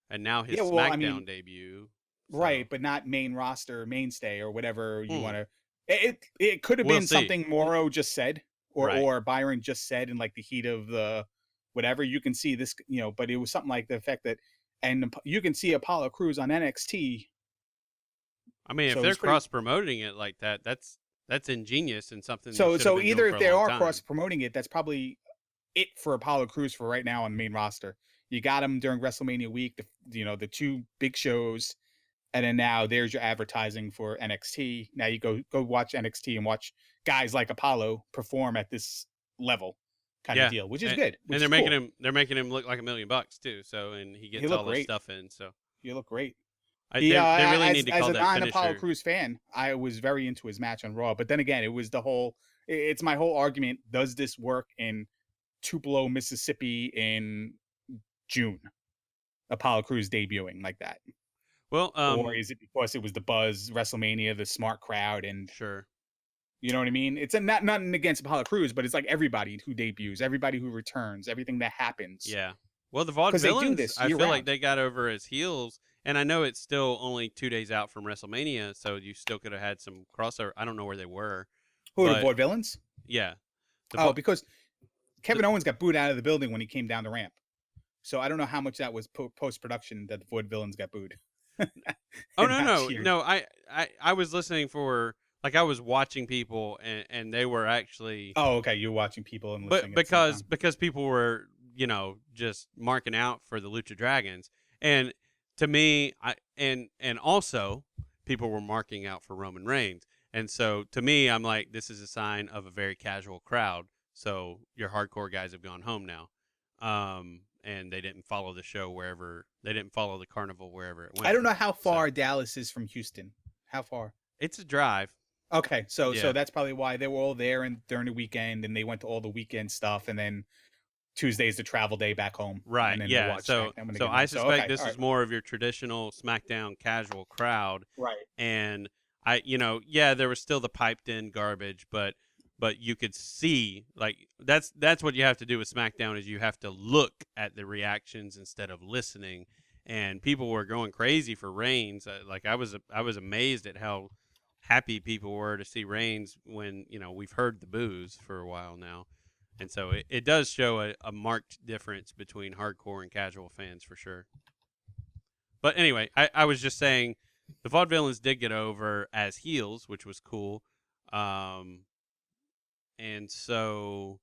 and now his yeah, well, I SmackDown mean, debut. So right, but not main roster, mainstay, or whatever you hmm. want to. It could have We'll been see. something Morrow just said, Right. or Byron just said in like the heat of the whatever. You can see this, but it was something like the effect that, and you can see Apollo Crews on NXT. I mean, if So they're it's pretty. cross promoting it like that, that's ingenious and something they So should have so been doing either for if a they long are cross time. promoting it, that's probably it for Apollo Crews for right now on the main roster. You got him during WrestleMania week, the two big shows, and then now there's your advertising for NXT. Now you go watch NXT and watch guys like Apollo perform at this level, kind of Yeah, deal, which is and, good, and which is cool. they're making him look like $1 million too. So and he He gets looked all this great. stuff in. So He looked great. they really need to As call a that non-Apollo finisher. Crews fan, I was very into his match on Raw. But then again, it was the whole. It's my whole argument. Does this work in Tupelo, Mississippi in June? Apollo Crews debuting like that, Well, or is it because it was the buzz, WrestleMania, the smart crowd, and sure, you know what I mean? It's not nothing against Apollo Crews, but it's like everybody who debuts, everybody who returns, everything that happens yeah. Well, the because they do Vaudevillains, this I year feel like round. they got over as heels, and I know it's still only 2 days out from WrestleMania, so you still could have had some crossover. I don't know where they were, Who are the but Vaudevillains? yeah, the Oh, Va- because the Kevin Owens got booed out of the building when he came down the ramp. So I don't know how much that was post production that the Vaudevillains got booed Oh and no, not no, cheered. no. I was listening for like I was watching people and they were actually Oh, okay. You're watching people and but listening at the same time. because people were just marking out for the Lucha Dragons and to me and also people were marking out for Roman Reigns and so to me I'm like this is a sign of a very casual crowd so your hardcore guys have gone home now and they didn't follow the show wherever they didn't follow the carnival wherever it I went don't know how so far Dallas is from Houston. How far? it's a drive. Okay, so Yeah. that's probably why they were all there and during the weekend, and they went to all the weekend stuff, and then Tuesday's the travel day back home, and Right. then they'll Yeah. watch So SmackDown when they so get I home. So suspect okay, this all right, is more of your traditional SmackDown casual crowd, right. and yeah, there was still the piped in garbage, but you could see, like, that's what you have to do with SmackDown, is you have to look at the reactions instead of listening. And people were going crazy for Reigns. Like, I was amazed at how happy people were to see Reigns when, we've heard the boos for a while now. And so it does show a marked difference between hardcore and casual fans for sure. But anyway, I was just saying the Vaudevillains did get over as heels, which was cool. Um, and so,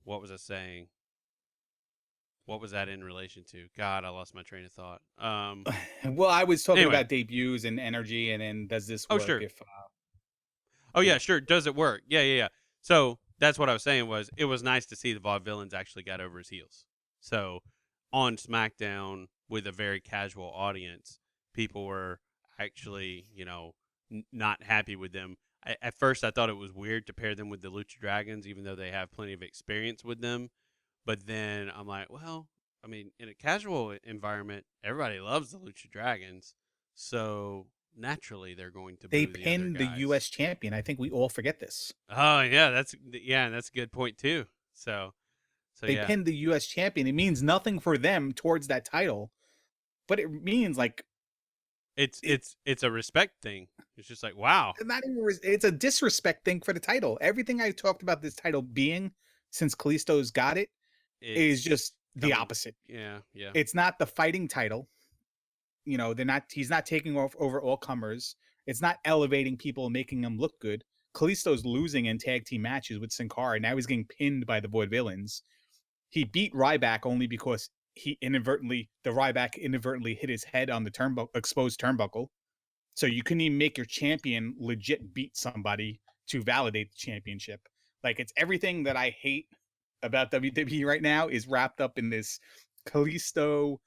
what was I saying? What was that in relation to? God, I lost my train of thought. Well, I was talking Anyway, about debuts and energy, and then does this oh work sure, if oh you yeah, know? sure. Does it work? Yeah, yeah, yeah. So that's what I was saying, was it was nice to see the Vaudevillains actually got over his heels. So on SmackDown with a very casual audience, people were actually, not happy with them. At first, I thought it was weird to pair them with the Lucha Dragons, even though they have plenty of experience with them. But then I'm like, well, I mean, in a casual environment, everybody loves the Lucha Dragons, so naturally they're going to They boo the other pinned the guys. U.S. champion. I think we all forget this. Oh yeah, that's a good point too. So They yeah, pinned the U.S. champion. It means nothing for them towards that title, but it means like it's it. it's it's a respect thing. It's just like, wow, Not even. It's a disrespect thing for the title. Everything I talked about this title being since Kalisto's got it is it's just the coming. opposite. Yeah, yeah. It's not the fighting title. They're not. He's not taking over all comers. It's not elevating people and making them look good. Kalisto's losing in tag team matches with Sin Cara. Now he's getting pinned by the Vaudevillains. He beat Ryback only because the Ryback inadvertently hit his head on the exposed turnbuckle. So you couldn't even make your champion legit beat somebody to validate the championship. Like, it's everything that I hate about WWE right now is wrapped up in this Kalisto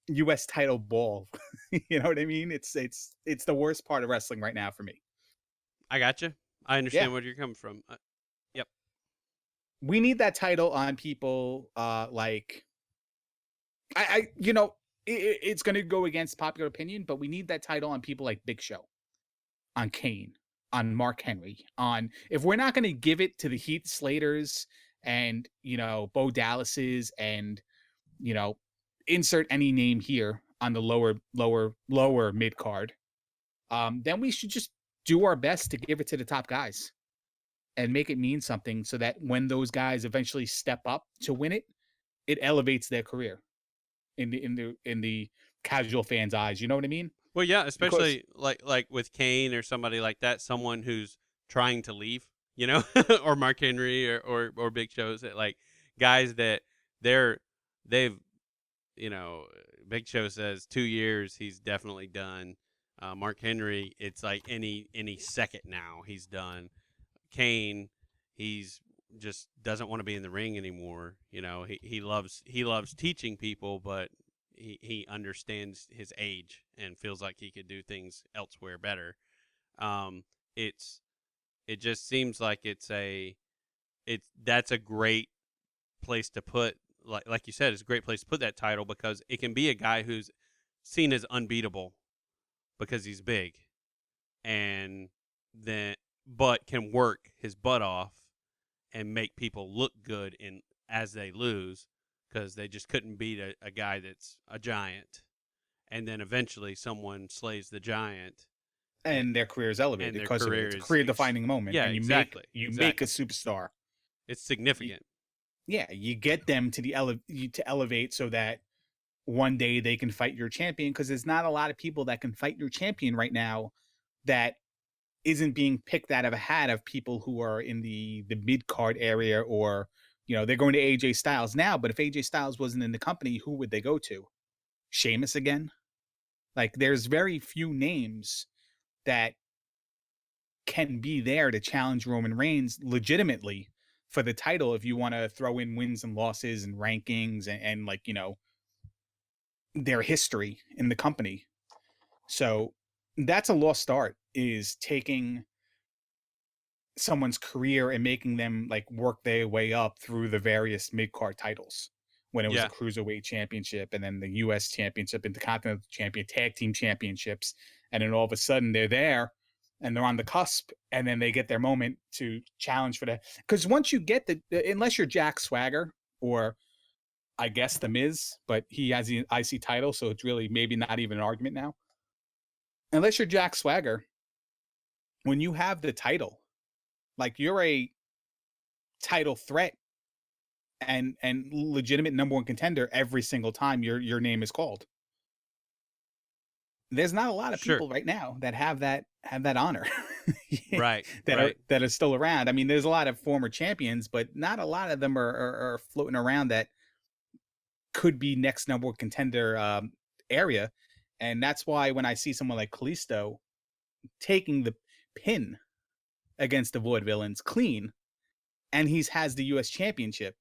US title ball. You know what I mean? It's the worst part of wrestling right now for me. I got you. I Yeah. understand where you're coming from. Yep. We need that title on people like I it's going to go against popular opinion, but we need that title on people like Big Show, on Kane, on Mark Henry, on if we're not going to give it to the Heath Slaters and Bo Dallases and you know insert any name here on the lower mid card, then we should just do our best to give it to the top guys and make it mean something so that when those guys eventually step up to win it, it elevates their career in the casual fans' eyes. You know what I mean? Well, yeah, Because especially like with Kane or somebody like that, someone who's trying to leave, or Mark Henry or Big Show's, like guys that they're they've you know Big Show says 2 years he's definitely done. Mark Henry, it's like any second now he's done. Kane, he's just doesn't want to be in the ring anymore. He loves teaching people, but he understands his age and feels like he could do things elsewhere better. Um, it's it just seems like that's a great place to put, like you said, it's a great place to put that title, because it can be a guy who's seen as unbeatable because he's big, and then but can work his butt off and make people look good in as they lose, because they just couldn't beat a guy that's a giant, and then eventually someone slays the giant, and, and their career is elevated and their because of it. career It's a is career defining moment, yeah, and exactly, you make a exactly. superstar. It's You, significant. yeah, you get them to elevate so that one day they can fight your champion, because there's not a lot of people that can fight your champion right now that isn't being picked out of a hat of people who are in the mid card area, or they're going to AJ Styles now. But if AJ Styles wasn't in the company, who would they go to? Sheamus again? Like, there's very few names that can be there to challenge Roman Reigns legitimately for the title if you want to throw in wins and losses and rankings and like, their history in the company. So that's a lost art, is taking someone's career and making them like work their way up through the various mid-card titles, when it was a Yeah, cruiserweight championship and then the US championship, intercontinental champion, tag team championships, and then all of a sudden they're there and they're on the cusp, and then they get their moment to challenge for that. Because once you get unless you're Jack Swagger or I guess the Miz, but he has the IC title, so it's really maybe not even an argument now. Unless you're Jack Swagger, when you have the title, like you're a title threat and legitimate number one contender every single time your name is called. There's not a lot of Sure. people right now that have that honor. Right. that Right. are still around. I mean, there's a lot of former champions, but not a lot of them are floating around that could be next number one contender area. And that's why when I see someone like Kalisto taking the pin against the Vaudevillains clean, and he's has the US championship,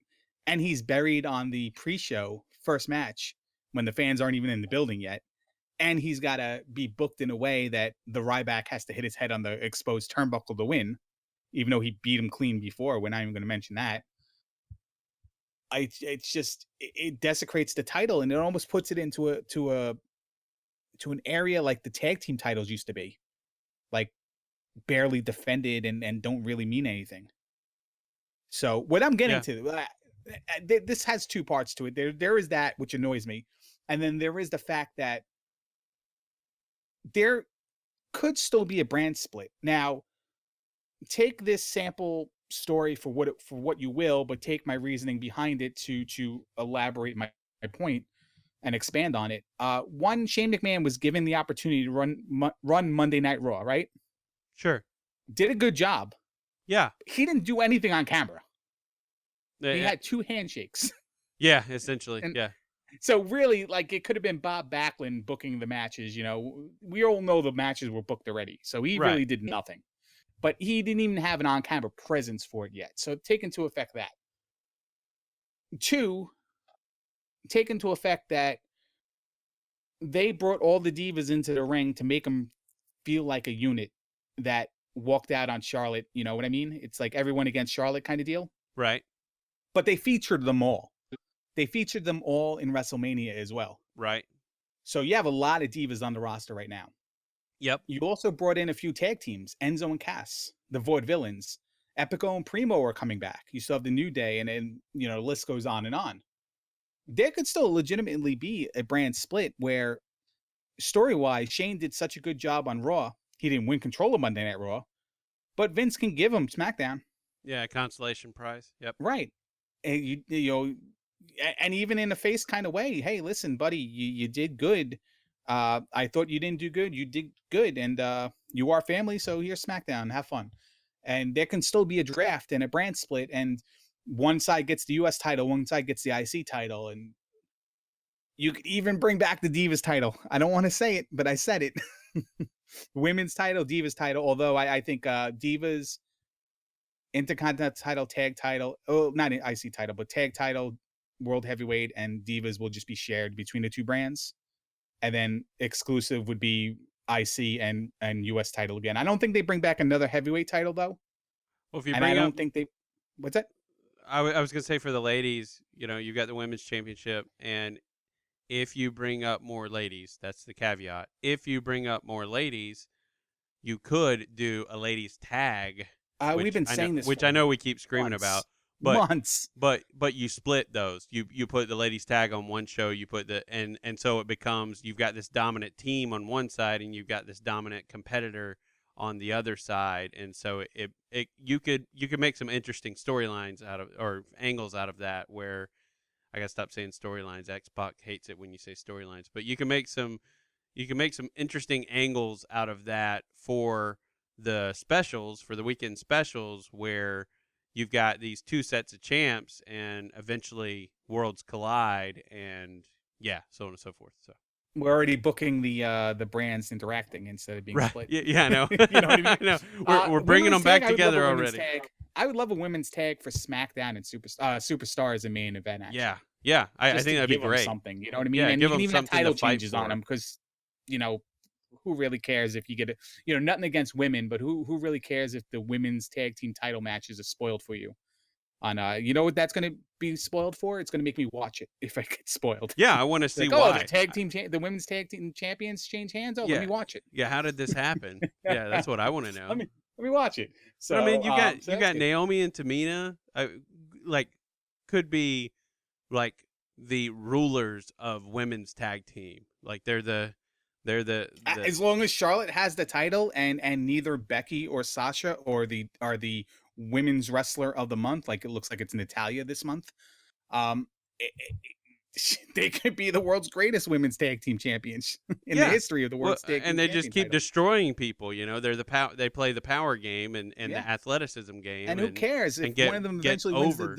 and he's buried on the pre-show first match when the fans aren't even in the building yet, and he's got to be booked in a way that the Ryback has to hit his head on the exposed turnbuckle to win, even though he beat him clean before. We're not even going to mention that. It's just it desecrates the title, and it almost puts it into an area like the tag team titles used to be, like barely defended and don't really mean anything. So what I'm getting to, this has two parts to it. There is that which annoys me, and then there is the fact that there could still be a brand split. Now, take this sample story for what you will, but take my reasoning behind it to elaborate my point and expand on it. One, Shane McMahon was given the opportunity to run Monday Night Raw, right? Sure. Did a good job. Yeah. He didn't do anything on camera. He Yeah. had 2 handshakes. Yeah, essentially. And yeah. So really, like, it could have been Bob Backlund booking the matches. We all know the matches were booked already, so he really did nothing. But he didn't even have an on-camera presence for it yet. So take into effect that. 2, take into effect that they brought all the divas into the ring to make them feel like a unit that walked out on Charlotte. You know what I mean? It's like everyone against Charlotte kind of deal. Right. But they featured them all. They featured them all in WrestleMania as well. Right. So you have a lot of divas on the roster right now. Yep. You also brought in a few tag teams, Enzo and Cass, the Vaudevillains, Epico and Primo are coming back. You still have the New Day, and then, the list goes on and on. There could still legitimately be a brand split where, story-wise, Shane did such a good job on Raw. He didn't win control of Monday Night Raw, but Vince can give him SmackDown. Yeah, consolation prize. Yep. Right. And and even in a face kind of way, hey, listen, buddy, you did good. I thought you didn't do good. You did good, and you are family, so here's SmackDown. Have fun. And there can still be a draft and a brand split, and one side gets the US title, one side gets the IC title, and you could even bring back the Divas title. I don't want to say it, but I said it. Women's title, Divas title, although I think Divas Intercontinental title, tag title, not an IC title, but tag title, World Heavyweight, and Divas will just be shared between the two brands. And then exclusive would be IC and US title again. I don't think they bring back another heavyweight title though. Well, if you And bring I don't up, think they. What's that? I was gonna say for the ladies, you've got the women's championship, and if you bring up more ladies, that's the caveat. If you bring up more ladies, you could do a ladies tag. We've been saying this, which I know we keep screaming about, but months. But you split those. You put the ladies tag on one show. You put and so it becomes you've got this dominant team on one side, and you've got this dominant competitor on the other side, and so you could make some interesting storylines out of or angles out of that. Where I gotta stop saying storylines. X-Pac hates it when you say storylines, but you can make some interesting angles out of that for the specials, for the weekend specials, where you've got these two sets of champs and eventually worlds collide, and so on and so forth. So we're already booking the brands interacting instead of being split. Yeah, I know. You know what I mean? I know. We're bringing them back together already. I would love a women's tag for SmackDown and Superstar as a main event. Actually. Yeah. I think that'd be great. Something, you know what I mean? Yeah, and give you can them even have something to title fight changes on for. them because, who really cares if you get it? Nothing against women, but who really cares if the women's tag team title matches are spoiled for you? On you know what that's going to be spoiled for? It's going to make me watch it if I get spoiled. Yeah, I want to see Like, oh, the why. tag team, the women's tag team champions change hands. Oh, let me Yeah, watch it. yeah. How did this happen? Yeah, that's what I want to let know. me let me watch it. But I mean, So you that's got good. Naomi and Tamina, like could be like the rulers of women's tag team. Like they're the As long as Charlotte has the title and neither Becky or Sasha or the are the women's wrestler of the month, like it looks like it's Natalia this month, um, they could be the world's greatest women's tag team champions in the yeah. history of the Well, world's tag and team they just champion keep title. destroying people. You know, they're the They play the power game and Yeah, the athleticism game and who cares if and one of them get eventually wins over.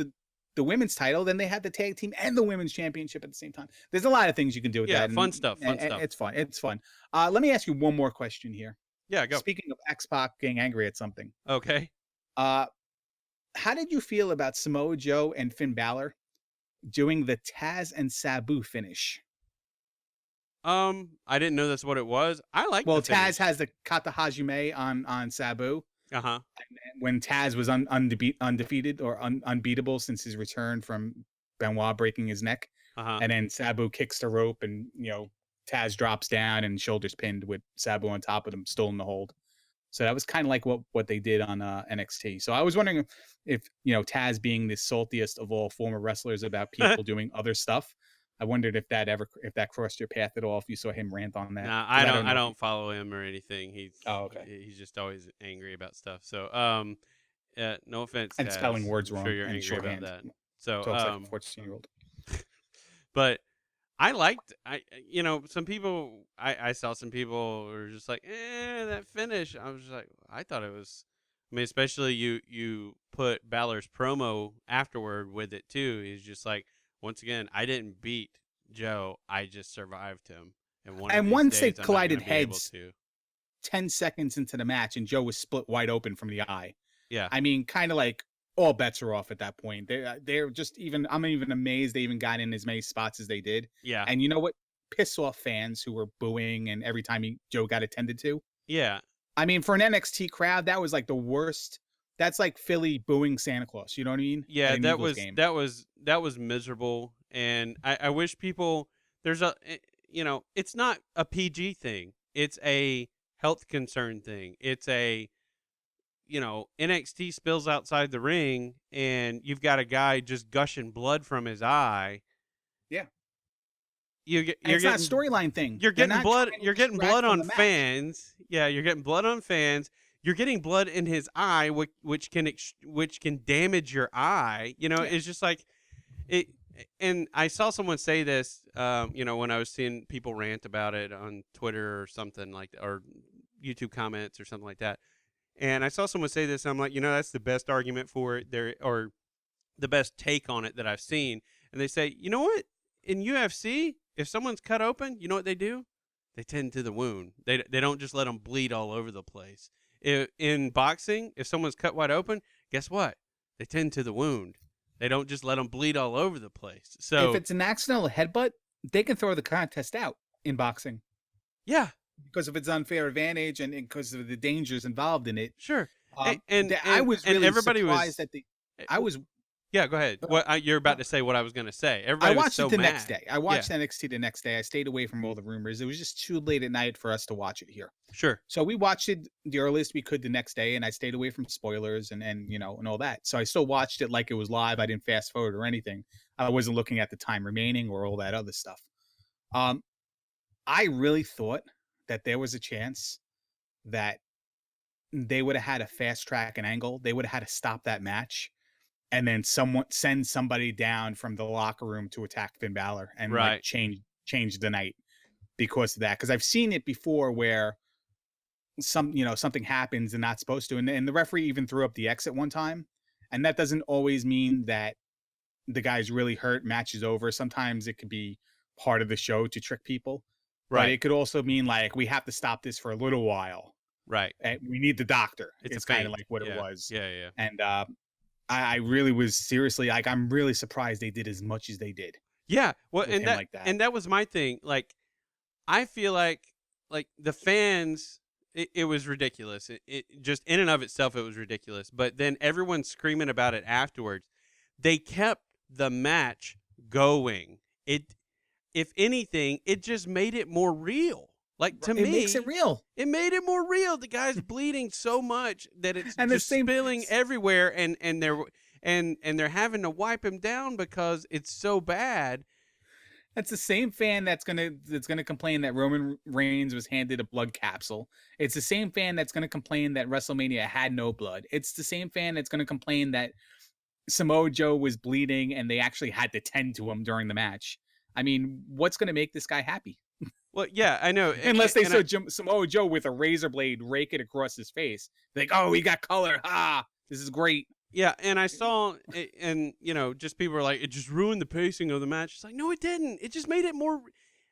the women's title? Then they have the tag team and the women's championship at the same time. There's a lot of things you can do with Yeah, that, fun and, stuff. Fun and stuff. it's fun. It's fun. Let me ask you one more question here. Yeah, go. Speaking of X Pac getting angry at something, Okay. uh, how did you feel about Samoa Joe and Finn Balor doing the Taz and Sabu finish? I didn't know that's what it was. I like Well, the Taz finish. has the Kata Hajime on Sabu Uh huh. when Taz was undefeated or unbeatable since his return from Benoit breaking his neck, Uh huh. and then Sabu kicks the rope, and Taz drops down and shoulders pinned with Sabu on top of him, still in the hold. So that was kind of like what they did on NXT. So I was wondering if Taz being the saltiest of all former wrestlers about people doing other stuff. I wondered if that crossed your path at all. If you saw him rant on that, Nah, because I don't I know if you. don't follow him or anything. Oh, okay. He's just always angry about stuff. So no offense, And spelling Taz. words I'm sure wrong you're and angry about shorthand. that. So Talks like a 14-year-old. but I liked some people I saw some people were just like that finish. I was just like I thought it was. I mean, especially you put Balor's promo afterward with it too. He's just like, once again, I didn't beat Joe. I just survived him. And one of And these once they days, I'm not going collided to be able heads to. 10 seconds into the match, and Joe was split wide open from the eye. Yeah. I mean, kind of like all bets are off at that point. They're just even. I'm even amazed they even got in as many spots as they did. Yeah. And you know what? Piss off fans who were booing and every time Joe got attended to. Yeah. I mean, for an NXT crowd, that was like the worst. That's like Philly booing Santa Claus. You know what I mean? Yeah. At an Eagles game. That was miserable. And I wish people, it's not a PG thing. It's a health concern thing. It's a, NXT spills outside the ring and you've got a guy just gushing blood from his eye. Yeah. You're It's not a getting storyline thing. you're They're getting not blood. trying to You're getting distract blood from on the match. fans. Yeah, you're getting blood on fans. You're getting blood in his eye, which can damage your eye. Yeah. It's just like it. And I saw someone say this, when I was seeing people rant about it on Twitter or something like that, or YouTube comments or something like that. And I saw someone say this. I'm like, that's the best argument for it there, or the best take on it that I've seen. And they say, you know what? In UFC, if someone's cut open, you know what they do? They tend to the wound. They don't just let them bleed all over the place. In boxing, if someone's cut wide open, guess what? They tend to the wound. They don't just let them bleed all over the place. So if it's an accidental headbutt, they can throw the contest out in boxing. Yeah. Because of its unfair advantage and because of the dangers involved in it. Sure. I was really everybody surprised was, that I was. Yeah, go ahead. You're about to say what I was going to say. I Everybody was watched so it the mad. next day. I watched NXT the next day. I stayed away from all the rumors. It was just too late at night for us to watch it here. Sure. So we watched it the earliest we could the next day, and I stayed away from spoilers and and all that. So I still watched it like it was live. I didn't fast forward or anything. I wasn't looking at the time remaining or all that other stuff. I really thought that there was a chance that they would have had a fast track an angle. They would have had to stop that match and then send somebody down from the locker room to attack Finn Balor and Right. like change the night because of that. Because I've seen it before where something happens and not supposed to, and the referee even threw up the X at one time, and that doesn't always mean that the guy's really hurt. Match is over. Sometimes it could be part of the show to trick people, Right. but it could also mean like we have to stop this for a little while. Right. And we need the doctor. It's kind of like what it was. Yeah. And I really was seriously like, I'm really surprised they did as much as they did. Yeah. Well, with him like that. and that was my thing. Like, I feel like the fans, it was ridiculous. It just in and of itself, it was ridiculous. But then everyone's screaming about it afterwards. they kept the match going. If anything, it just made it more real. Like, to It makes it me, real. it made it more real. The guy's bleeding so much that it's And the just same spilling everywhere, and they're having to wipe him down because it's so bad. That's the same fan that's gonna complain that Roman Reigns was handed a blood capsule. It's the same fan that's gonna complain that WrestleMania had no blood. It's the same fan that's gonna complain that Samoa Joe was bleeding and they actually had to tend to him during the match. I mean, what's gonna make this guy happy? Well, yeah, I know. Unless they and saw Samoa Joe with a razor blade rake it across his face. Like, oh, he got color. Ha! This is great. Yeah, and I saw, and just people were like, it just ruined the pacing of the match. It's like, no, it didn't. It just made it more.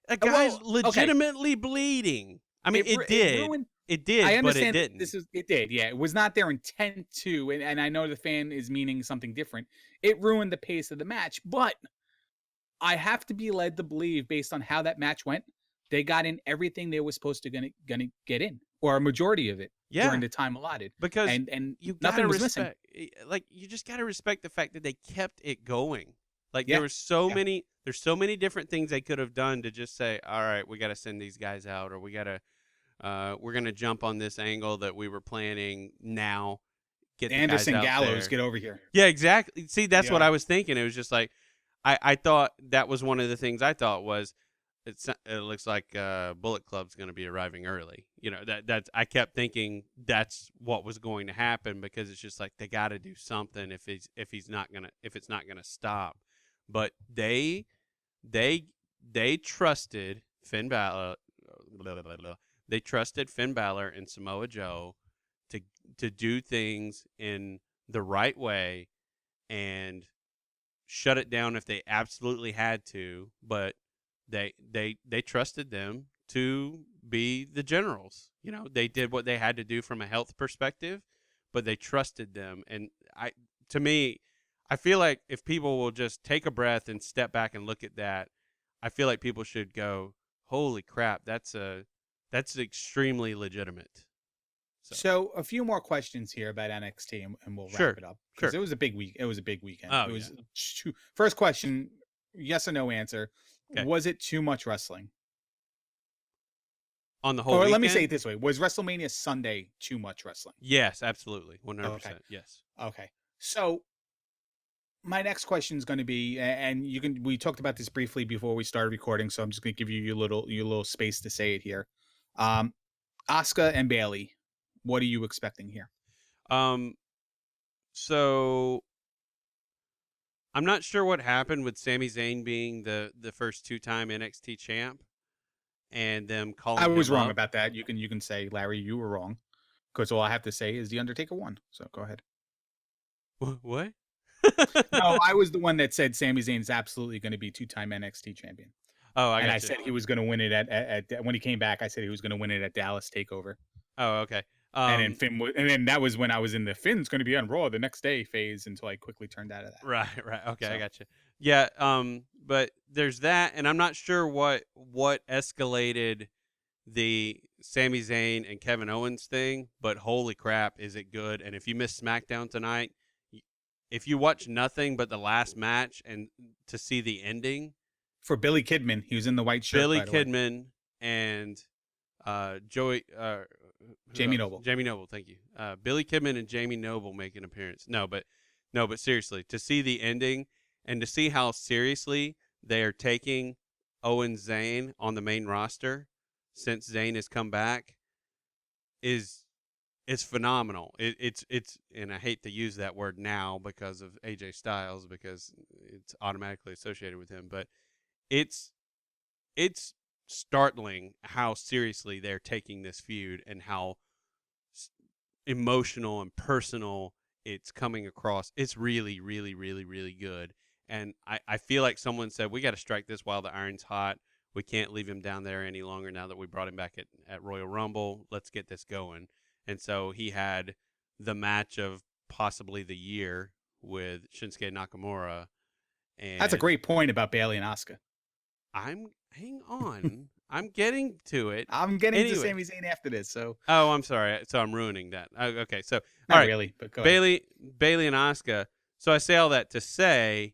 A guy's okay. legitimately bleeding. I mean, it did. ruined. It did, I but it understand didn't. it did. Yeah, it was not their intent to, and I know the fan is meaning something different. It ruined the pace of the match, but I have to be led to believe, based on how that match went, they got in everything they were supposed to gonna get in, or a majority of it during the time allotted. Because and you nothing gotta was missing. respect, like, you just gotta respect the fact that they kept it going. Like, Yeah. there was so many, there's so many different things they could have done to just say, all right, we gotta send these guys out, or we're gonna jump on this angle that we were planning now. Get Anderson the guys out Gallows, there. get over here. Yeah, exactly. See, that's what Yeah. I was thinking. It was just like, I thought that was one of the things I thought was, it looks like Bullet Club's going to be arriving early. That's I kept thinking that's what was going to happen, because it's just like they got to do something if it's not gonna stop. But they trusted Finn Balor. They trusted Finn Balor and Samoa Joe to do things in the right way and shut it down if they absolutely had to, but they trusted them to be the generals. They did what they had to do from a health perspective, but they trusted them. And to me, I feel like if people will just take a breath and step back and look at that, I feel like people should go, holy crap, that's extremely legitimate. So a few more questions here about NXT, and we'll wrap it up, because it was a big week. It was a big weekend. Oh, it was first question, yes or no answer. Okay. Was it too much wrestling? On the whole Or weekend? let me say it this way: was WrestleMania Sunday too much wrestling? Yes, absolutely, 100%. Okay. Yes. Okay. So my next question is going to be, and we talked about this briefly before we started recording, so I'm just going to give you your little space to say it here. Asuka and Bayley, what are you expecting here? So I'm not sure what happened with Sami Zayn being the first 2-time NXT champ and them calling him I was wrong up. about that. You can say, Larry, you were wrong, because all I have to say is the Undertaker won. So go ahead. What? No, I was the one that said Sami Zayn is absolutely going to be 2-time NXT champion. Oh, I said he was going to win it at when he came back. I said he was going to win it at Dallas Takeover. Oh, okay. And then that was when I was in the Finn's going to be on Raw the next day phase, until I quickly turned out of that. Right. Okay, so. I got you. Yeah. But there's that, and I'm not sure what escalated the Sami Zayn and Kevin Owens thing, but holy crap, is it good? And if you missed SmackDown tonight, if you watch nothing but the last match and to see the ending, for Billy Kidman, he was in the white shirt. Billy Kidman and Jamie Noble. Jamie Noble, thank you. Billy Kidman and Jamie Noble make an appearance. No, but seriously, to see the ending and to see how seriously they are taking Owen Zayn on the main roster since Zayn has come back is phenomenal. It's and I hate to use that word now because of AJ Styles, because it's automatically associated with him, but it's startling how seriously they're taking this feud and how emotional and personal it's coming across. It's really, really, really, really good. And I feel like someone said, we got to strike this while the iron's hot. We can't leave him down there any longer now that we brought him back at Royal Rumble. Let's get this going. And so he had the match of possibly the year with Shinsuke Nakamura. And that's a great point about Bayley and Asuka. Hang on. I'm getting to it. I'm getting to Sami Zayn after this. So. Oh, I'm sorry. So I'm ruining that. Okay. So not really, but go ahead. Bayley and Asuka. So I say all that to say,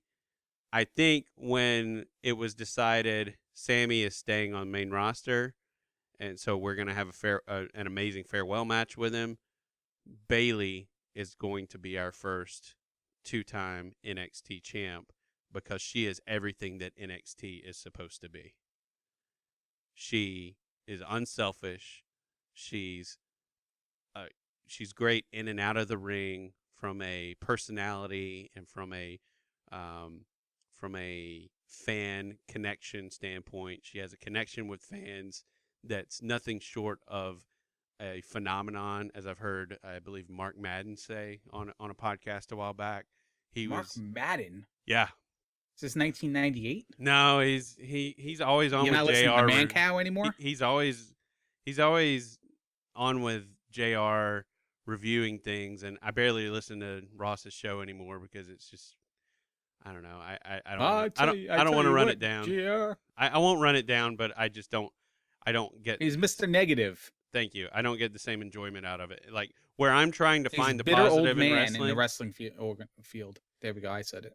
I think when it was decided Sammy is staying on main roster, and so we're gonna have an amazing farewell match with him. Bailey is going to be our first 2-time NXT champ because she is everything that NXT is supposed to be. She is unselfish. She's uh, she's great in and out of the ring from a personality and from a fan connection standpoint. She has a connection with fans that's nothing short of a phenomenon, as I've heard, I believe Mark Madden say on a podcast a while back. He Mark was, Madden. yeah. Is this 1998? No, he's always on You're with not listening to Jr. Man Cow anymore? He's always on with Jr. reviewing things, and I barely listen to Ross's show anymore because it's just, I don't know. I don't want to run it down. GR. I won't run it down, but I just don't. I don't get. He's Mr. Negative. Thank you. I don't get the same enjoyment out of it. Like where I'm trying to He's find the bitter positive old man in wrestling. in the wrestling field. There we go. I said it.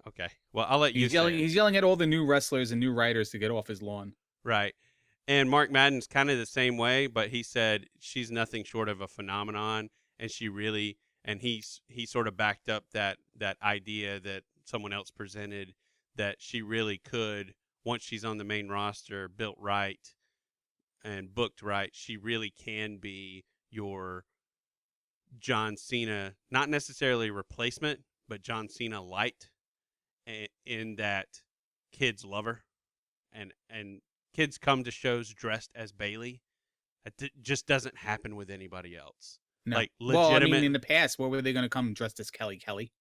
Okay. Well, I'll let you He's say yelling. it. He's yelling at all the new wrestlers and new writers to get off his lawn. Right. And Mark Madden's kind of the same way, but he said she's nothing short of a phenomenon, and he sort of backed up that idea that someone else presented, that she really could, once she's on the main roster, built right and booked right, she really can be your John Cena, not necessarily replacement, but John Cena light, in that kids love her, and kids come to shows dressed as Bailey. It just doesn't happen with anybody else. No. Like Well, I legitimate. mean, in the past, what were they going to come dressed as Kelly?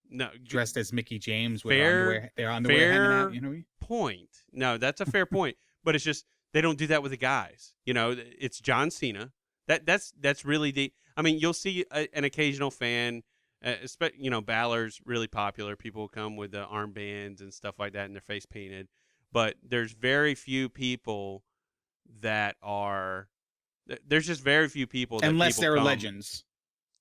No, Dressed as Mickey James with fair, their underwear hanging fair out. You know. point. No, that's a fair point. But it's just they don't do that with the guys. You know, it's John Cena. That's really the. I mean, you'll see an occasional fan. Balor's really popular. People come with the armbands and stuff like that, and their face painted. But there's very few people that are. There's just very few people that Unless people they're come. legends.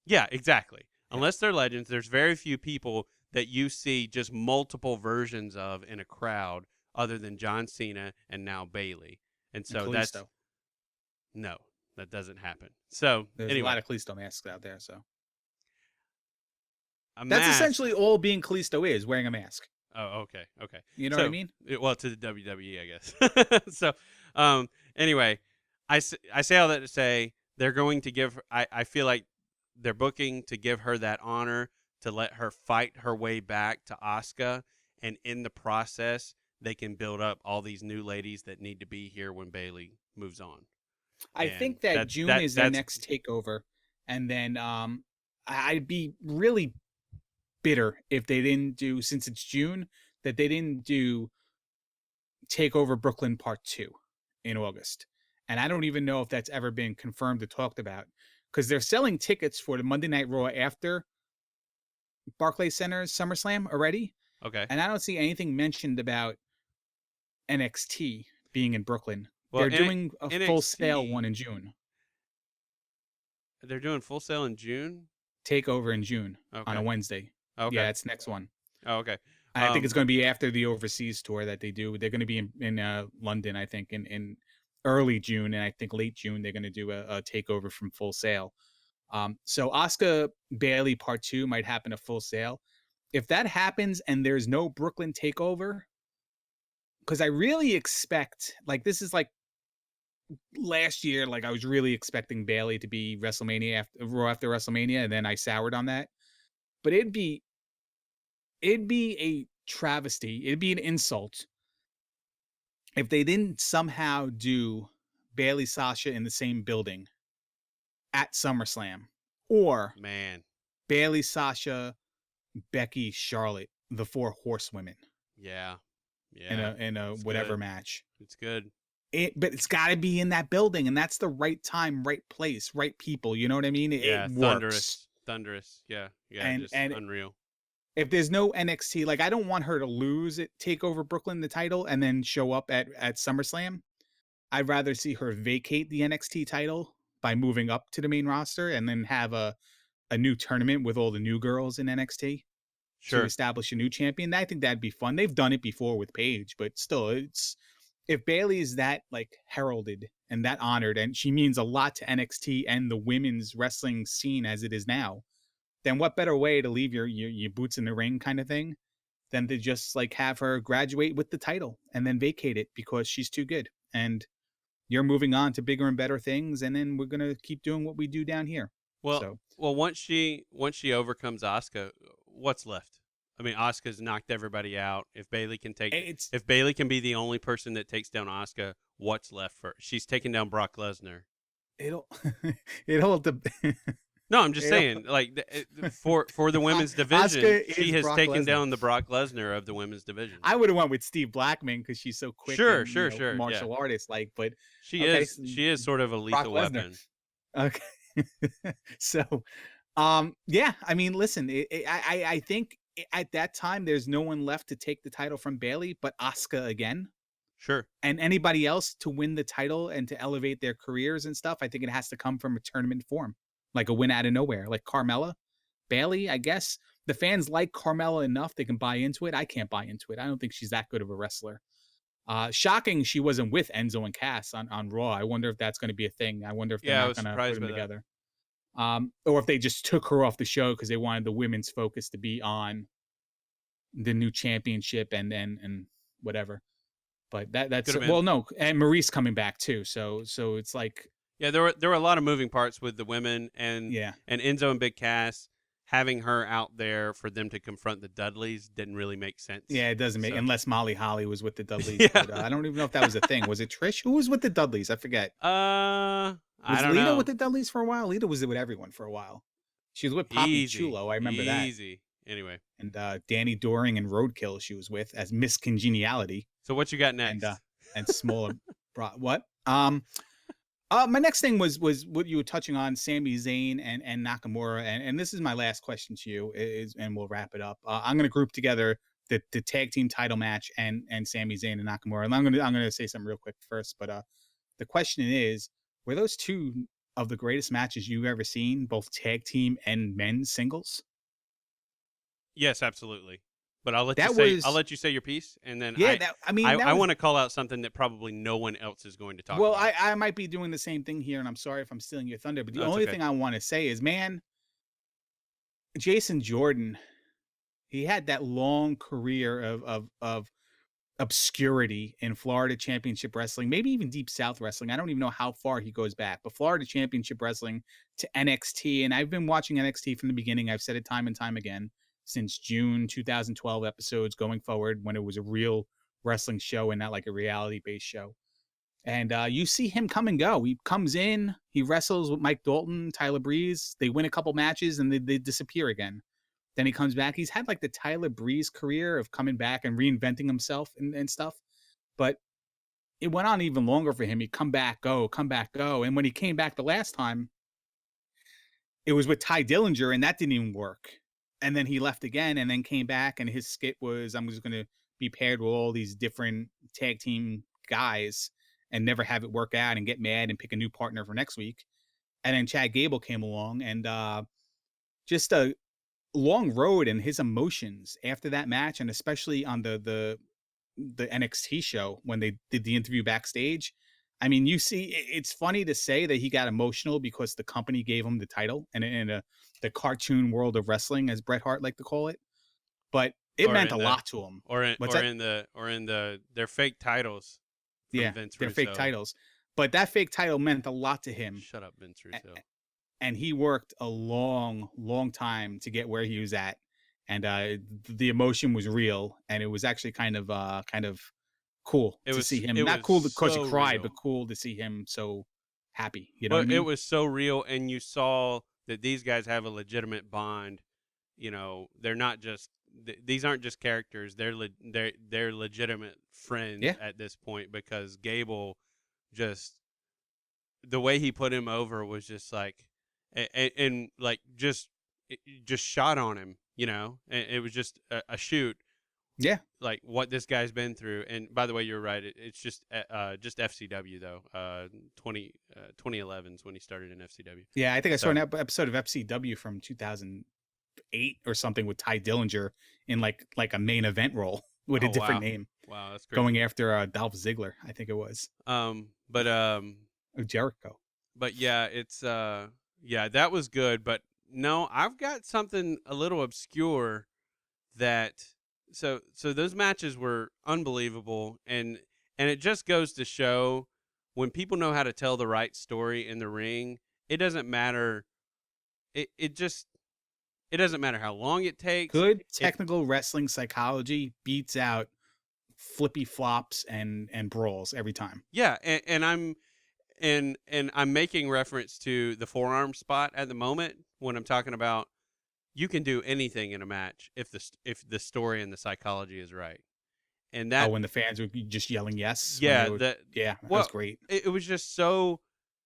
Yeah, exactly. Yeah. Unless they're legends, there's very few people that you see just multiple versions of in a crowd other than John Cena and now Bailey. And so that's Kalisto. no, that doesn't happen. So There's anyway, a lot of Kalisto masks out there, so a that's mask. essentially all being Kalisto is, wearing a mask. Oh, okay. You know what I mean? Well, to the WWE, I guess. So, anyway, I say all that to say they're going to give. I feel like they're booking to give her that honor, to let her fight her way back to Asuka, and in the process, they can build up all these new ladies that need to be here when Bailey moves on. I And think that June is their next takeover, and then I'd be really bitter if they didn't do, since it's June, that they didn't do Takeover Brooklyn Part 2 in August. And I don't even know if that's ever been confirmed or talked about, because they're selling tickets for the Monday Night Raw after Barclays Center's SummerSlam already. Okay. And I don't see anything mentioned about NXT being in Brooklyn. Well, they're doing a NXT, Full Sail one in June. They're doing Full Sail in June? Takeover in June Okay. on a Wednesday. Okay. Yeah, that's next one. Oh, okay. I think it's going to be after the overseas tour that they do. They're going to be in London, I think, in early June, and I think late June they're going to do a takeover from Full Sail. So Asuka Bailey Part 2 might happen at Full Sail. If that happens and there's no Brooklyn takeover, because I really expect, like, this is like last year, like I was really expecting Bailey to be Raw after WrestleMania, and then I soured on that. But it'd be a travesty. It'd be an insult if they didn't somehow do Bailey Sasha in the same building at SummerSlam, or Man. Bailey Sasha Becky Charlotte, the Four Horsewomen. Yeah. In a It's whatever good. match. It's good. But it's got to be in that building, and that's the right time, right place, right people. You know what I mean? Yeah, it thunderous. works. Yeah, just And unreal. if there's no NXT, like I don't want her to lose it, take over Brooklyn the title, and then show up at SummerSlam. I'd rather see her vacate the NXT title by moving up to the main roster, and then have a new tournament with all the new girls in NXT. to Sure. establish a new champion. I think that'd be fun. They've done it before with Paige, but still, it's if Bailey is that like heralded and that honored, and she means a lot to NXT and the women's wrestling scene as it is now, then what better way to leave your boots in the ring kind of thing than to just like have her graduate with the title and then vacate it because she's too good. And you're moving on to bigger and better things, and then we're gonna keep doing what we do down here. Well, So once she overcomes Asuka, what's left? I mean, Asuka's knocked everybody out. it's If Bailey can be the only person that takes down Asuka, what's left for? She's taken down Brock Lesnar. it'll it'll No, I'm just it'll saying, like for the women's division, Asuka she is has Brock taken Lesnar. down the Brock Lesnar of the women's division. I would have went with Steve Blackman because she's so quick Sure, and sure, you know, sure. Yeah, martial artist like. But she okay, she is sort of a Brock lethal Lesnar. weapon. Okay, so yeah, I mean, listen, I think at that time there's no one left to take the title from Bailey but Asuka again. Sure. And anybody else to win the title and to elevate their careers and stuff, I think it has to come from a tournament form, like a win out of nowhere, like Carmella, Bailey. I guess the fans like Carmella enough they can buy into it. I can't buy into it. I don't think she's that good of a wrestler. Shocking she wasn't with Enzo and Cass on Raw. I wonder if that's going to be a thing. I wonder if they're Yeah, I not was going to put surprised them by that. together. Or if they just took her off the show because they wanted the women's focus to be on the new championship and whatever. But that's Could have well, been. no, and Maurice coming back too. So it's like, Yeah, there were a lot of moving parts with the women yeah, and Enzo and Big Cass having her out there for them to confront the Dudleys didn't really make sense. yeah, it doesn't make So unless Molly Holly was with the Dudleys. yeah, But I don't even know if that was a thing. Was it Trish? Who was with the Dudleys? I forget. I Was don't Lita with know. the Dudleys for a while? Lita was with everyone for a while. She was with Poppy Easy, Chulo. I remember that. easy. Anyway, And Danny Doring and Roadkill she was with as Miss Congeniality. so what you got And next? and smaller what? My next thing was what you were touching on, Sami Zayn and Nakamura, and this is my last question to you is, and we'll wrap it up. I'm going to group together the tag team title match and Sami Zayn and Nakamura, and I'm going to say something real quick first. But the question is, were those two of the greatest matches you've ever seen, both tag team and men's singles? Yes, absolutely. But I'll That I'll was let you say your piece, and then yeah. That I mean that I was want to call out something that probably no one else is going to talk well. about. I might be doing the same thing here, and I'm sorry if I'm stealing your thunder. But the No, it's only okay. thing I want to say is, man, Jason Jordan, he had that long career of obscurity in Florida Championship Wrestling, maybe even Deep South Wrestling. I don't even know how far he goes back, but Florida Championship Wrestling to NXT. And I've been watching NXT from the beginning. I've said it time and time again since June 2012 episodes going forward when it was a real wrestling show and not like a reality based show. And you see him come and go. He comes in, he wrestles with Mike Dalton, Tyler Breeze. They win a couple matches and they disappear again. Then he comes back. He's had like the Tyler Breeze career of coming back and reinventing himself and stuff. But it went on even longer for him. He'd come back, go, come back, go. And when he came back the last time, it was with Ty Dillinger, and that didn't even work. And then he left again and then came back, and his skit was, I'm just going to be paired with all these different tag team guys and never have it work out and get mad and pick a new partner for next week. And then Chad Gable came along, and just a long road, and his emotions after that match, and especially on the NXT show when they did the interview backstage. I mean, you see, it's funny to say that he got emotional because the company gave him the title and in the cartoon world of wrestling, as Bret Hart liked to call it, but it Or meant in a the lot to him. or in What's or that? in the or in the their fake titles from Yeah, Vince they're fake Russo. titles, but that fake title meant a lot to him, Shut up, Vince Russo. and he worked a long time to get where he was at, and the emotion was real, and it was actually kind of cool to see him. It Not was cool because you so cried, but real. cool to see him so happy. You know what I But it mean? was so real, and you saw that these guys have a legitimate bond. You know, they're not just these aren't just characters. They're legitimate friends Yeah, at this point because Gable just the way he put him over was just like and like just shot on him. You know, and it was just a shoot yeah, like what this guy's been through. And by the way, you're right. It's just FCW though. 2011 is when he started in FCW. yeah. I think I saw So an episode of FCW from 2000. 8 or something with Ty Dillinger in like a main event role with a Oh different wow, name, wow, that's going crazy. after Dolph Ziggler, I think it was, But or Jericho. but yeah, it's yeah, that was good. But no, I've got something a little obscure that so those matches were unbelievable, and it just goes to show when people know how to tell the right story in the ring, it doesn't matter. It just it doesn't matter how long it takes. Good It technical wrestling psychology beats out flippy flops and brawls every time. yeah, and I'm making reference to the forearm spot at the moment when I'm talking about you can do anything in a match if the story and the psychology is right. And Oh, that when the fans would be just yelling yes when they yeah, would, that yeah, that was well, great. it was just so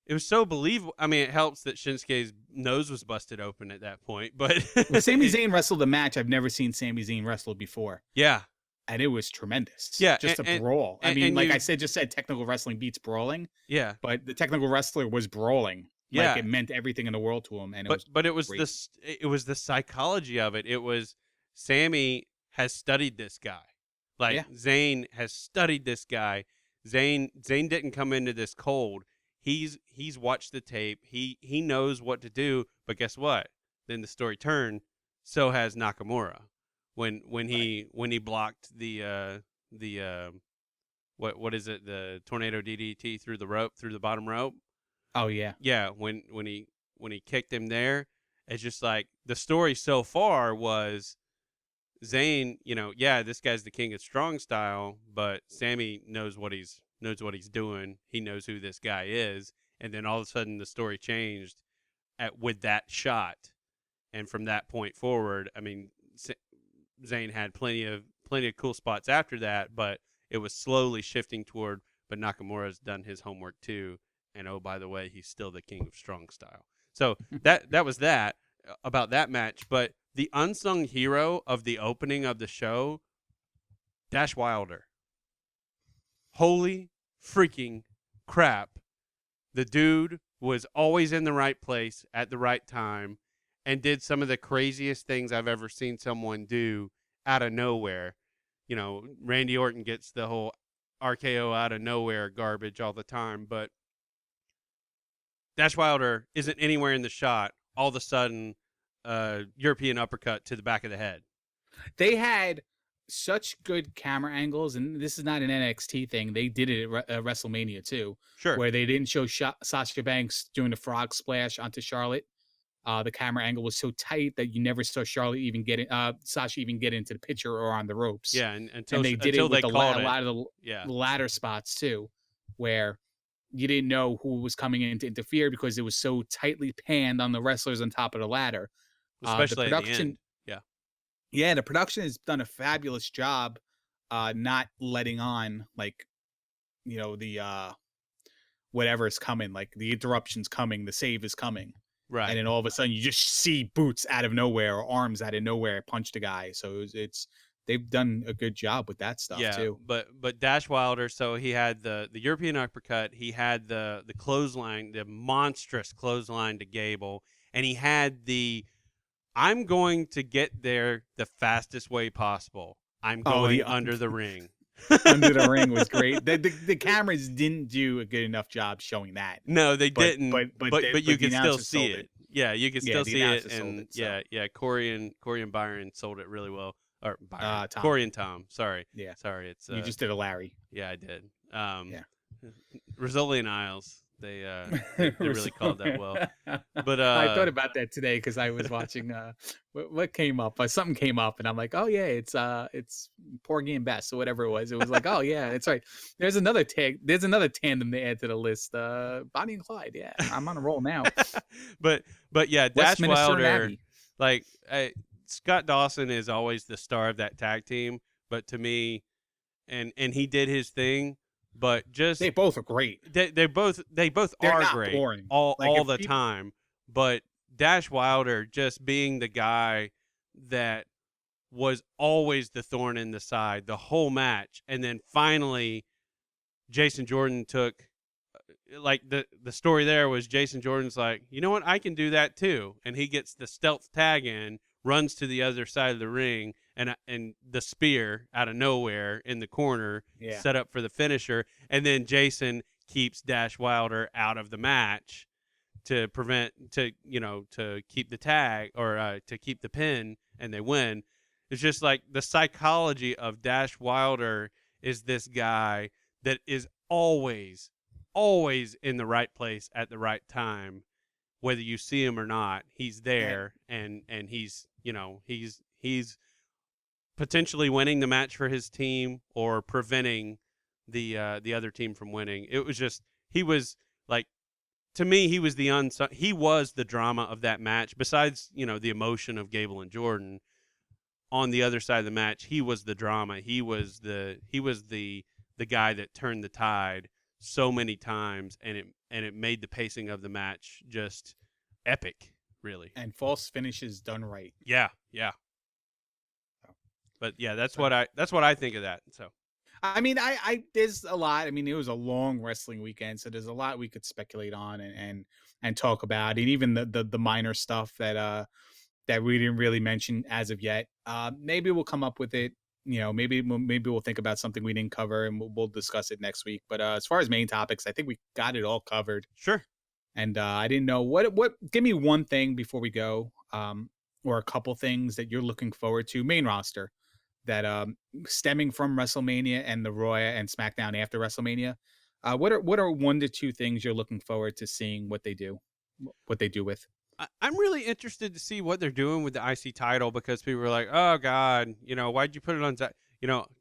it was so believable. I mean, it helps that Shinsuke's nose was busted open at that point, but Well, Sami Zayn wrestled a match I've never seen Sami Zayn wrestle before, yeah, and it was tremendous. yeah, Just a brawl. I mean, and like I you said, just said technical wrestling beats brawling, yeah, but the technical wrestler was brawling. Like yeah. it meant everything in the world to him, and it But was but it was great. this it was the psychology of it. It was Sammy has studied this guy. Like Yeah, Zayn has studied this guy. Zayn didn't come into this cold. He's watched the tape. He knows what to do. But guess what? Then the story turned. So has Nakamura right. when he blocked the what is it, the tornado DDT through the rope, through the bottom rope. Oh yeah, Yeah, when he kicked him there, it's just like the story so far was Zayn, yeah, this guy's the king of strong style, but Sammy knows what he's doing. He knows who this guy is, and then all of a sudden the story changed with that shot, and from that point forward, I mean, Zayn had plenty of cool spots after that, but it was slowly shifting toward. But Nakamura's done his homework too, and oh by the way, he's still the king of strong style. So that was that about that match. But the unsung hero of the opening of the show, Dash Wilder. Holy freaking crap! The dude was always in the right place at the right time and did some of the craziest things I've ever seen someone do out of nowhere. Randy Orton gets the whole RKO out of nowhere garbage all the time, but Dash Wilder isn't anywhere in the shot. All of a sudden, European uppercut to the back of the head. they had such good camera angles, and this is not an NXT thing. They did it at WrestleMania too, Sure. where they didn't show Sasha Banks doing the frog splash onto Charlotte. The camera angle was so tight that you never saw Charlotte even Sasha even get into the picture or on the ropes. Yeah, and And they did it until with they called a it. lot of Yeah. the ladder spots too, where you didn't know who was coming in to interfere because it was so tightly panned on the wrestlers on top of the ladder. The Especially at the production, end. Yeah. yeah, the production has done a fabulous job, not letting on like the whatever is coming, like the interruption's coming, the save is coming, and Right. then all of a sudden you just see boots out of nowhere or arms out of nowhere punch the guy. So it's they've done a good job with that stuff Yeah, too. but Dash Wilder, so he had the European uppercut, he had the clothesline, the monstrous clothesline to Gable, and he had the I'm going to get there the fastest way possible. I'm Oh, going the under the ring. under the ring was great. The cameras didn't do a good enough job showing that, No, they but didn't, but you but the could still announcers see sold it. it. Yeah, you could Yeah, still the see it, announcers sold and it. So yeah, Corey and Byron sold it really well. Or Byron, Tom, Corey and Tom. Sorry, yeah, it's you just did a Larry. yeah, I did. Yeah. Rizzoli and Isles, they really called that well. But I thought about that today because I was watching what came up. Something came up, and I'm like, oh yeah, it's Porgy and Bess or whatever it was. It was like, oh yeah, it's right. There's another tandem to add to the list. Bonnie and Clyde. Yeah, I'm on a roll now. but yeah, Dash Westminster and Wilder, Abbey. like Scott Dawson is always the star of that tag team, but to me, and he did his thing, but just They both are great. they both They're are not great boring. Like all if the people, time, but Dash Wilder just being the guy that was always the thorn in the side the whole match, and then finally Jason Jordan took like the story there was Jason Jordan's like, you know what, I can do that too, and he gets the stealth tag in runs to the other side of the ring, and the spear out of nowhere in the corner Yeah. set up for the finisher, and then Jason keeps Dash Wilder out of the match to keep the tag, or to keep the pin, and they win. It's just like the psychology of Dash Wilder is this guy that is always in the right place at the right time, whether you see him or not. He's there, and he's potentially winning the match for his team or preventing the other team from winning. It was just, he was like, to me, he was the drama of that match. Besides, the emotion of Gable and Jordan on the other side of the match, he was the drama. He was the guy that turned the tide so many times, and it made the pacing of the match just epic, really. And false finishes done right. Yeah. But yeah, that's what I think of that. So I mean, I there's a lot. I mean, it was a long wrestling weekend, so there's a lot we could speculate on and talk about, and even the minor stuff that we didn't really mention as of yet. Maybe we'll come up with it. Maybe we'll think about something we didn't cover, and we'll discuss it next week. But as far as main topics, I think we got it all covered. sure. And I didn't know what. Give me one thing before we go, or a couple things that you're looking forward to, main roster, that stemming from WrestleMania and the Raw and SmackDown after WrestleMania. What are 1 to 2 things you're looking forward to seeing what they do with? I'm really interested to see what they're doing with the IC title, because people were like, "Oh God, why'd you put it on Zack?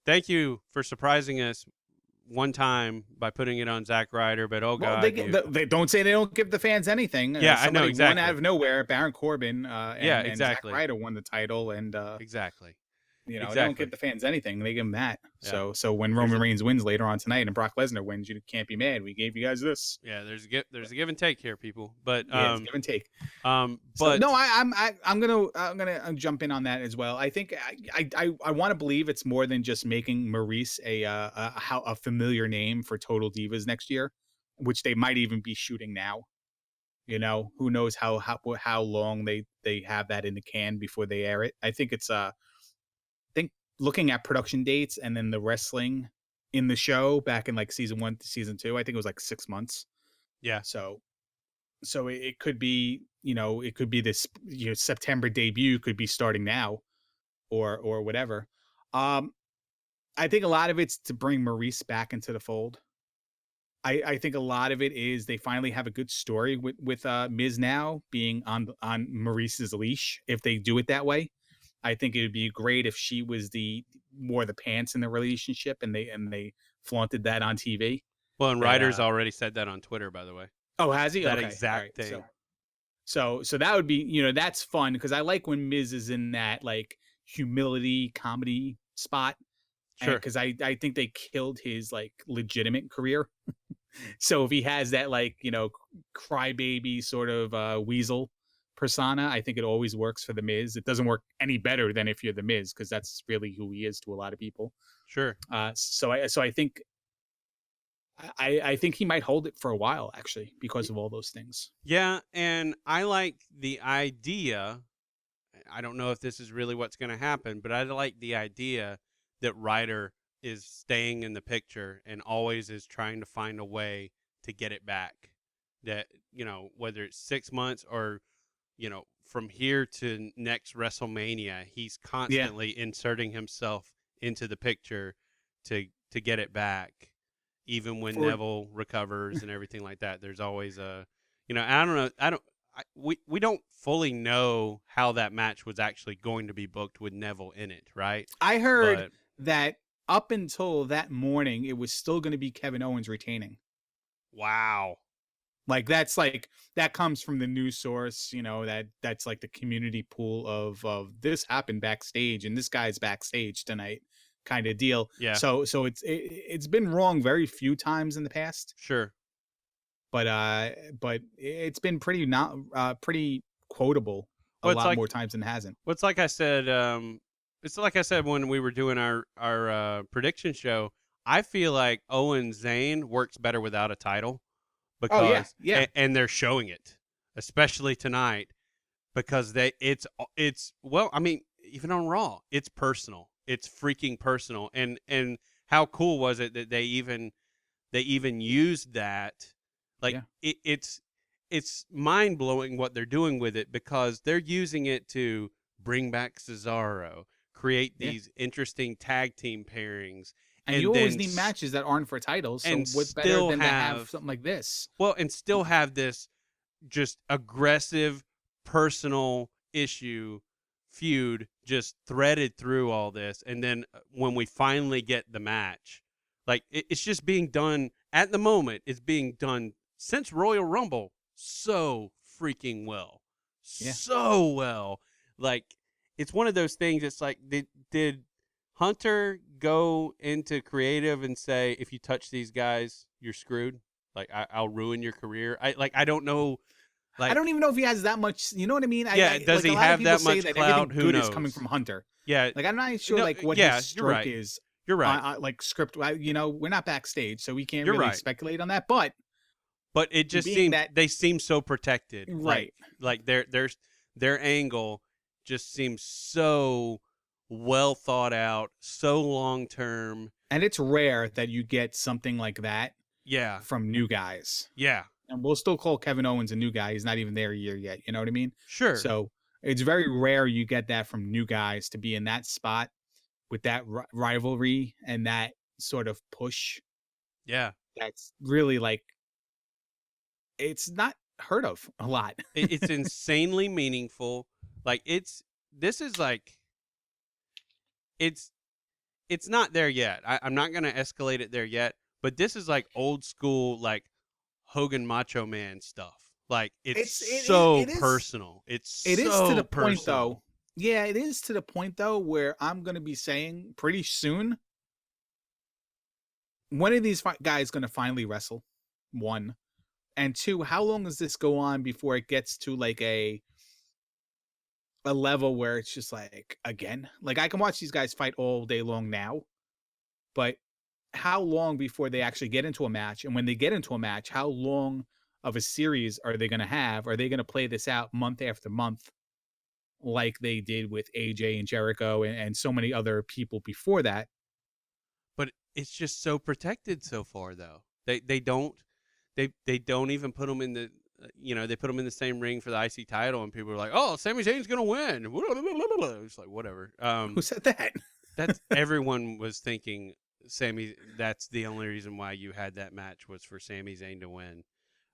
Thank you for surprising us one time by putting it on Zack Ryder, but oh Well, God, they don't say they don't give the fans anything. Yeah, I know, Somebody exactly. won out of nowhere. Baron Corbin, Yeah, and exactly. Zack Ryder won the title, and exactly. they don't Exactly. give the fans anything. They give them that. Yeah. So when Roman Reigns wins later on tonight and Brock Lesnar wins, you can't be mad. We gave you guys this. Yeah, there's a give and take here, people. But Yeah, it's give and take. but So, no, I'm gonna jump in on that as well. I think I want to believe it's more than just making Maurice a familiar name for Total Divas next year, which they might even be shooting now. Who knows how long they have that in the can before they air it. I think it's think looking at production dates and then the wrestling in the show back in like season 1 to season 2, I think it was like 6 months. yeah, So it could be, it could be this September debut could be starting now, or whatever. I think a lot of it's to bring Maurice back into the fold. I think a lot of it is they finally have a good story with Miz now being on Maurice's leash. If they do it that way, I think it would be great if she was more the pants in the relationship, and they flaunted that on TV. well, and Ryder's already said that on Twitter, by the way. Oh, has he? That Okay. exact All right. thing. So that would be, that's fun, because I like when Miz is in that like humility comedy spot. Sure. Because I think they killed his like legitimate career. So if he has that like, crybaby sort of weasel persona, I think it always works for the Miz. It doesn't work any better than if you're the Miz, because that's really who he is to a lot of people. Sure. So I think I think he might hold it for a while, actually, because of all those things. Yeah, and I like the idea. I don't know if this is really what's going to happen, but I like the idea that Ryder is staying in the picture and always is trying to find a way to get it back. That, whether it's 6 months or, from here to next WrestleMania, he's constantly inserting himself into the picture to get it back. Even when Neville recovers and everything like that, there's always I don't know. We don't fully know how that match was actually going to be booked with Neville in it, right? I heard that up until that morning, it was still going to be Kevin Owens retaining. Wow. Like that comes from the news source, that's like the community pool of this happened backstage and this guy's backstage tonight kind of deal. Yeah. So it's been wrong very few times in the past. Sure. But it's been pretty quotable a lot more times than it hasn't. Well, it's like I said. It's like I said when we were doing our prediction show. I feel like Owen Zayn works better without a title, because yeah. and they're showing it, especially tonight. because it's well, I mean, even on Raw, it's personal. It's freaking personal. And how cool was it that they even used that? Like Yeah. it's mind blowing what they're doing with it, because they're using it to bring back Cesaro, create Yeah. these interesting tag team pairings, And you and always then need matches that aren't for titles. So and what better still than to have have something like this? and still have this just aggressive personal issue feud just threaded through all this. And then when we finally get the match, like it's just being done at the moment. It's being done since Royal Rumble so freaking well, Yeah. so well. Like it's one of those things. It's like did Hunter go into creative and say, if you touch these guys, you're screwed? Like I'll ruin your career. I don't know. I Like, don't even know if he has that much. You know what I mean? yeah, I does like a he lot of have people that say much that clout? everything Who good is coming knows? from Hunter. Yeah, Like I'm not sure no, like what yeah, his you're stroke right. is. You're right. Like script. You know, we're not backstage, so we can't You're really right. speculate on that. But But it just being seems that they seem so protected. right, Like their angle just seems so well thought out, so long term. and it's rare that you get something like that Yeah, from new guys. yeah, And we'll still call Kevin Owens a new guy. He's not even there a year yet. You know what I mean? sure. So it's very rare you get that from new guys to be in that spot with that rivalry and that sort of push. Yeah, That's really like it's not heard of a lot. it's insanely meaningful. Like this is like it's it's not there yet. I'm not gonna escalate it there yet, but this is like old school, like Hogan Macho Man stuff. Like it's It's so personal. It's it is to so the point though. personal. Yeah, it is to the point though where I'm gonna be saying pretty soon one of these guys gonna finally wrestle. One. And two, how long does this go on before it gets to like a level where it's just like again? Like I can watch these guys fight all day long now, but how long before they actually get into a match? And when they get into a match, how long of a series are they going to have? Are they going to play this out month after month like they did with AJ and Jericho and so many other people before that? But it's just so protected so far, though. They don't even put them in the they put them in the same ring for the IC title, and people are like, oh, Sami Zayn's gonna win. It's like whatever. Who said that? That's everyone was thinking. Sami, that's the only reason why you had that match was for Sami Zayn to win.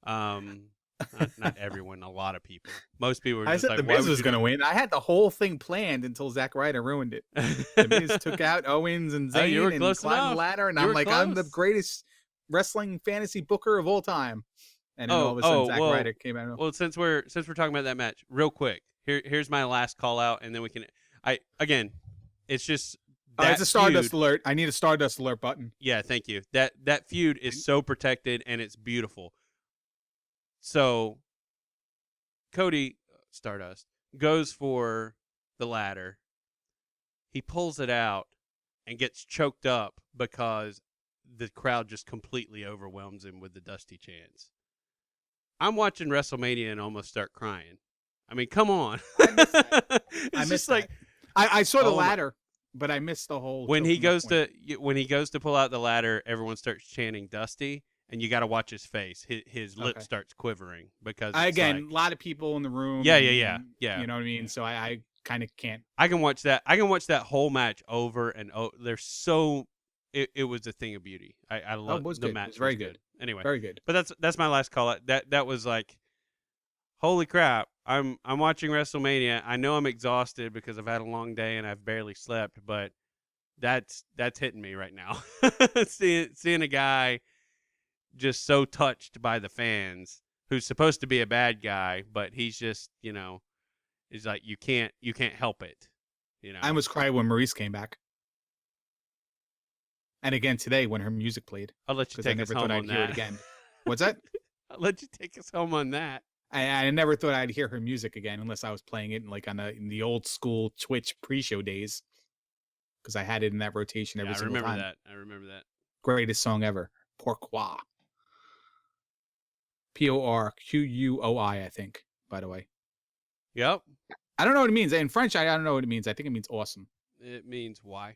Not everyone, a lot of people. Most people were I just said like, the why Miz would was you going to win. I had the whole thing planned until Zack Ryder ruined it. The Miz took out Owens and Oh, you were Zayn and close climbed the enough. ladder, and You I'm were like, I'm the close. greatest wrestling fantasy booker of all time. And then all of a sudden, Zack Ryder came out. Well, since we're talking about that match, real quick, here's my last call out, and then we can. Again, it's just that It's a Stardust feud. alert. I need a Stardust alert button. Yeah, thank you. That feud is so protected and it's beautiful. So Cody Stardust goes for the ladder. He pulls it out and gets choked up because the crowd just completely overwhelms him with the Dusty chants. I'm watching WrestleMania and almost start crying. I mean, come on. I missed that. It's I just missed like that. I saw the oh my- ladder, but I missed the whole. when he choking up goes point. when he goes to pull out the ladder, everyone starts chanting Dusty, and you got to watch his face. His lip Okay. starts quivering because Again, like, a lot of people in the room. Yeah. You know what I mean? So I kind of can't. I can watch that. I can watch that whole match over and over. There's so it was a thing of beauty. I love it was the good. match. It was very good. Anyway, Very good. but that's my last call out. That was like, holy crap! I'm watching WrestleMania. I know I'm exhausted because I've had a long day and I've barely slept, but that's hitting me right now. seeing a guy just so touched by the fans, who's supposed to be a bad guy, but he's just is like you can't help it. I almost cried when Maurice came back. And again today when her music played. I'll let you Because I take us never home thought on I'd hear it that. again. What's that? I'll let you take us home on that. I never thought I'd hear her music again unless I was playing it like in the old school Twitch pre-show days. Because I had it in that rotation every single time. I remember that. Greatest song ever. Pourquoi. Porquui, I think, by the way. Yep. I don't know what it means. In French, I don't know what it means. I think it means awesome. It means why.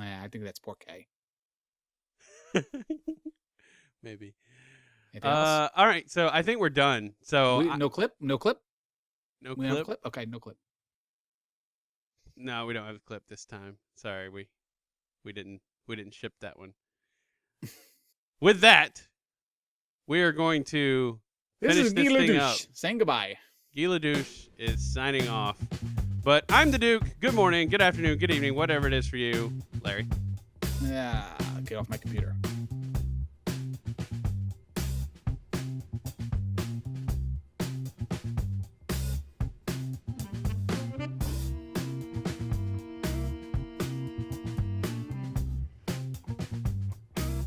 I think that's pour K. Maybe. Anything else? All right. So I think we're done. So No clip? No clip? no We don't have clip. a clip? Okay, no clip. No, we don't have a clip this time. Sorry, we didn't ship that one. With that, we are going to This finish is this Guy thing Ledouche up. saying goodbye. Guy Ledouche is signing off. But I'm the Duke. Good morning, good afternoon, good evening, whatever it is for you, Larry. Yeah, get off my computer.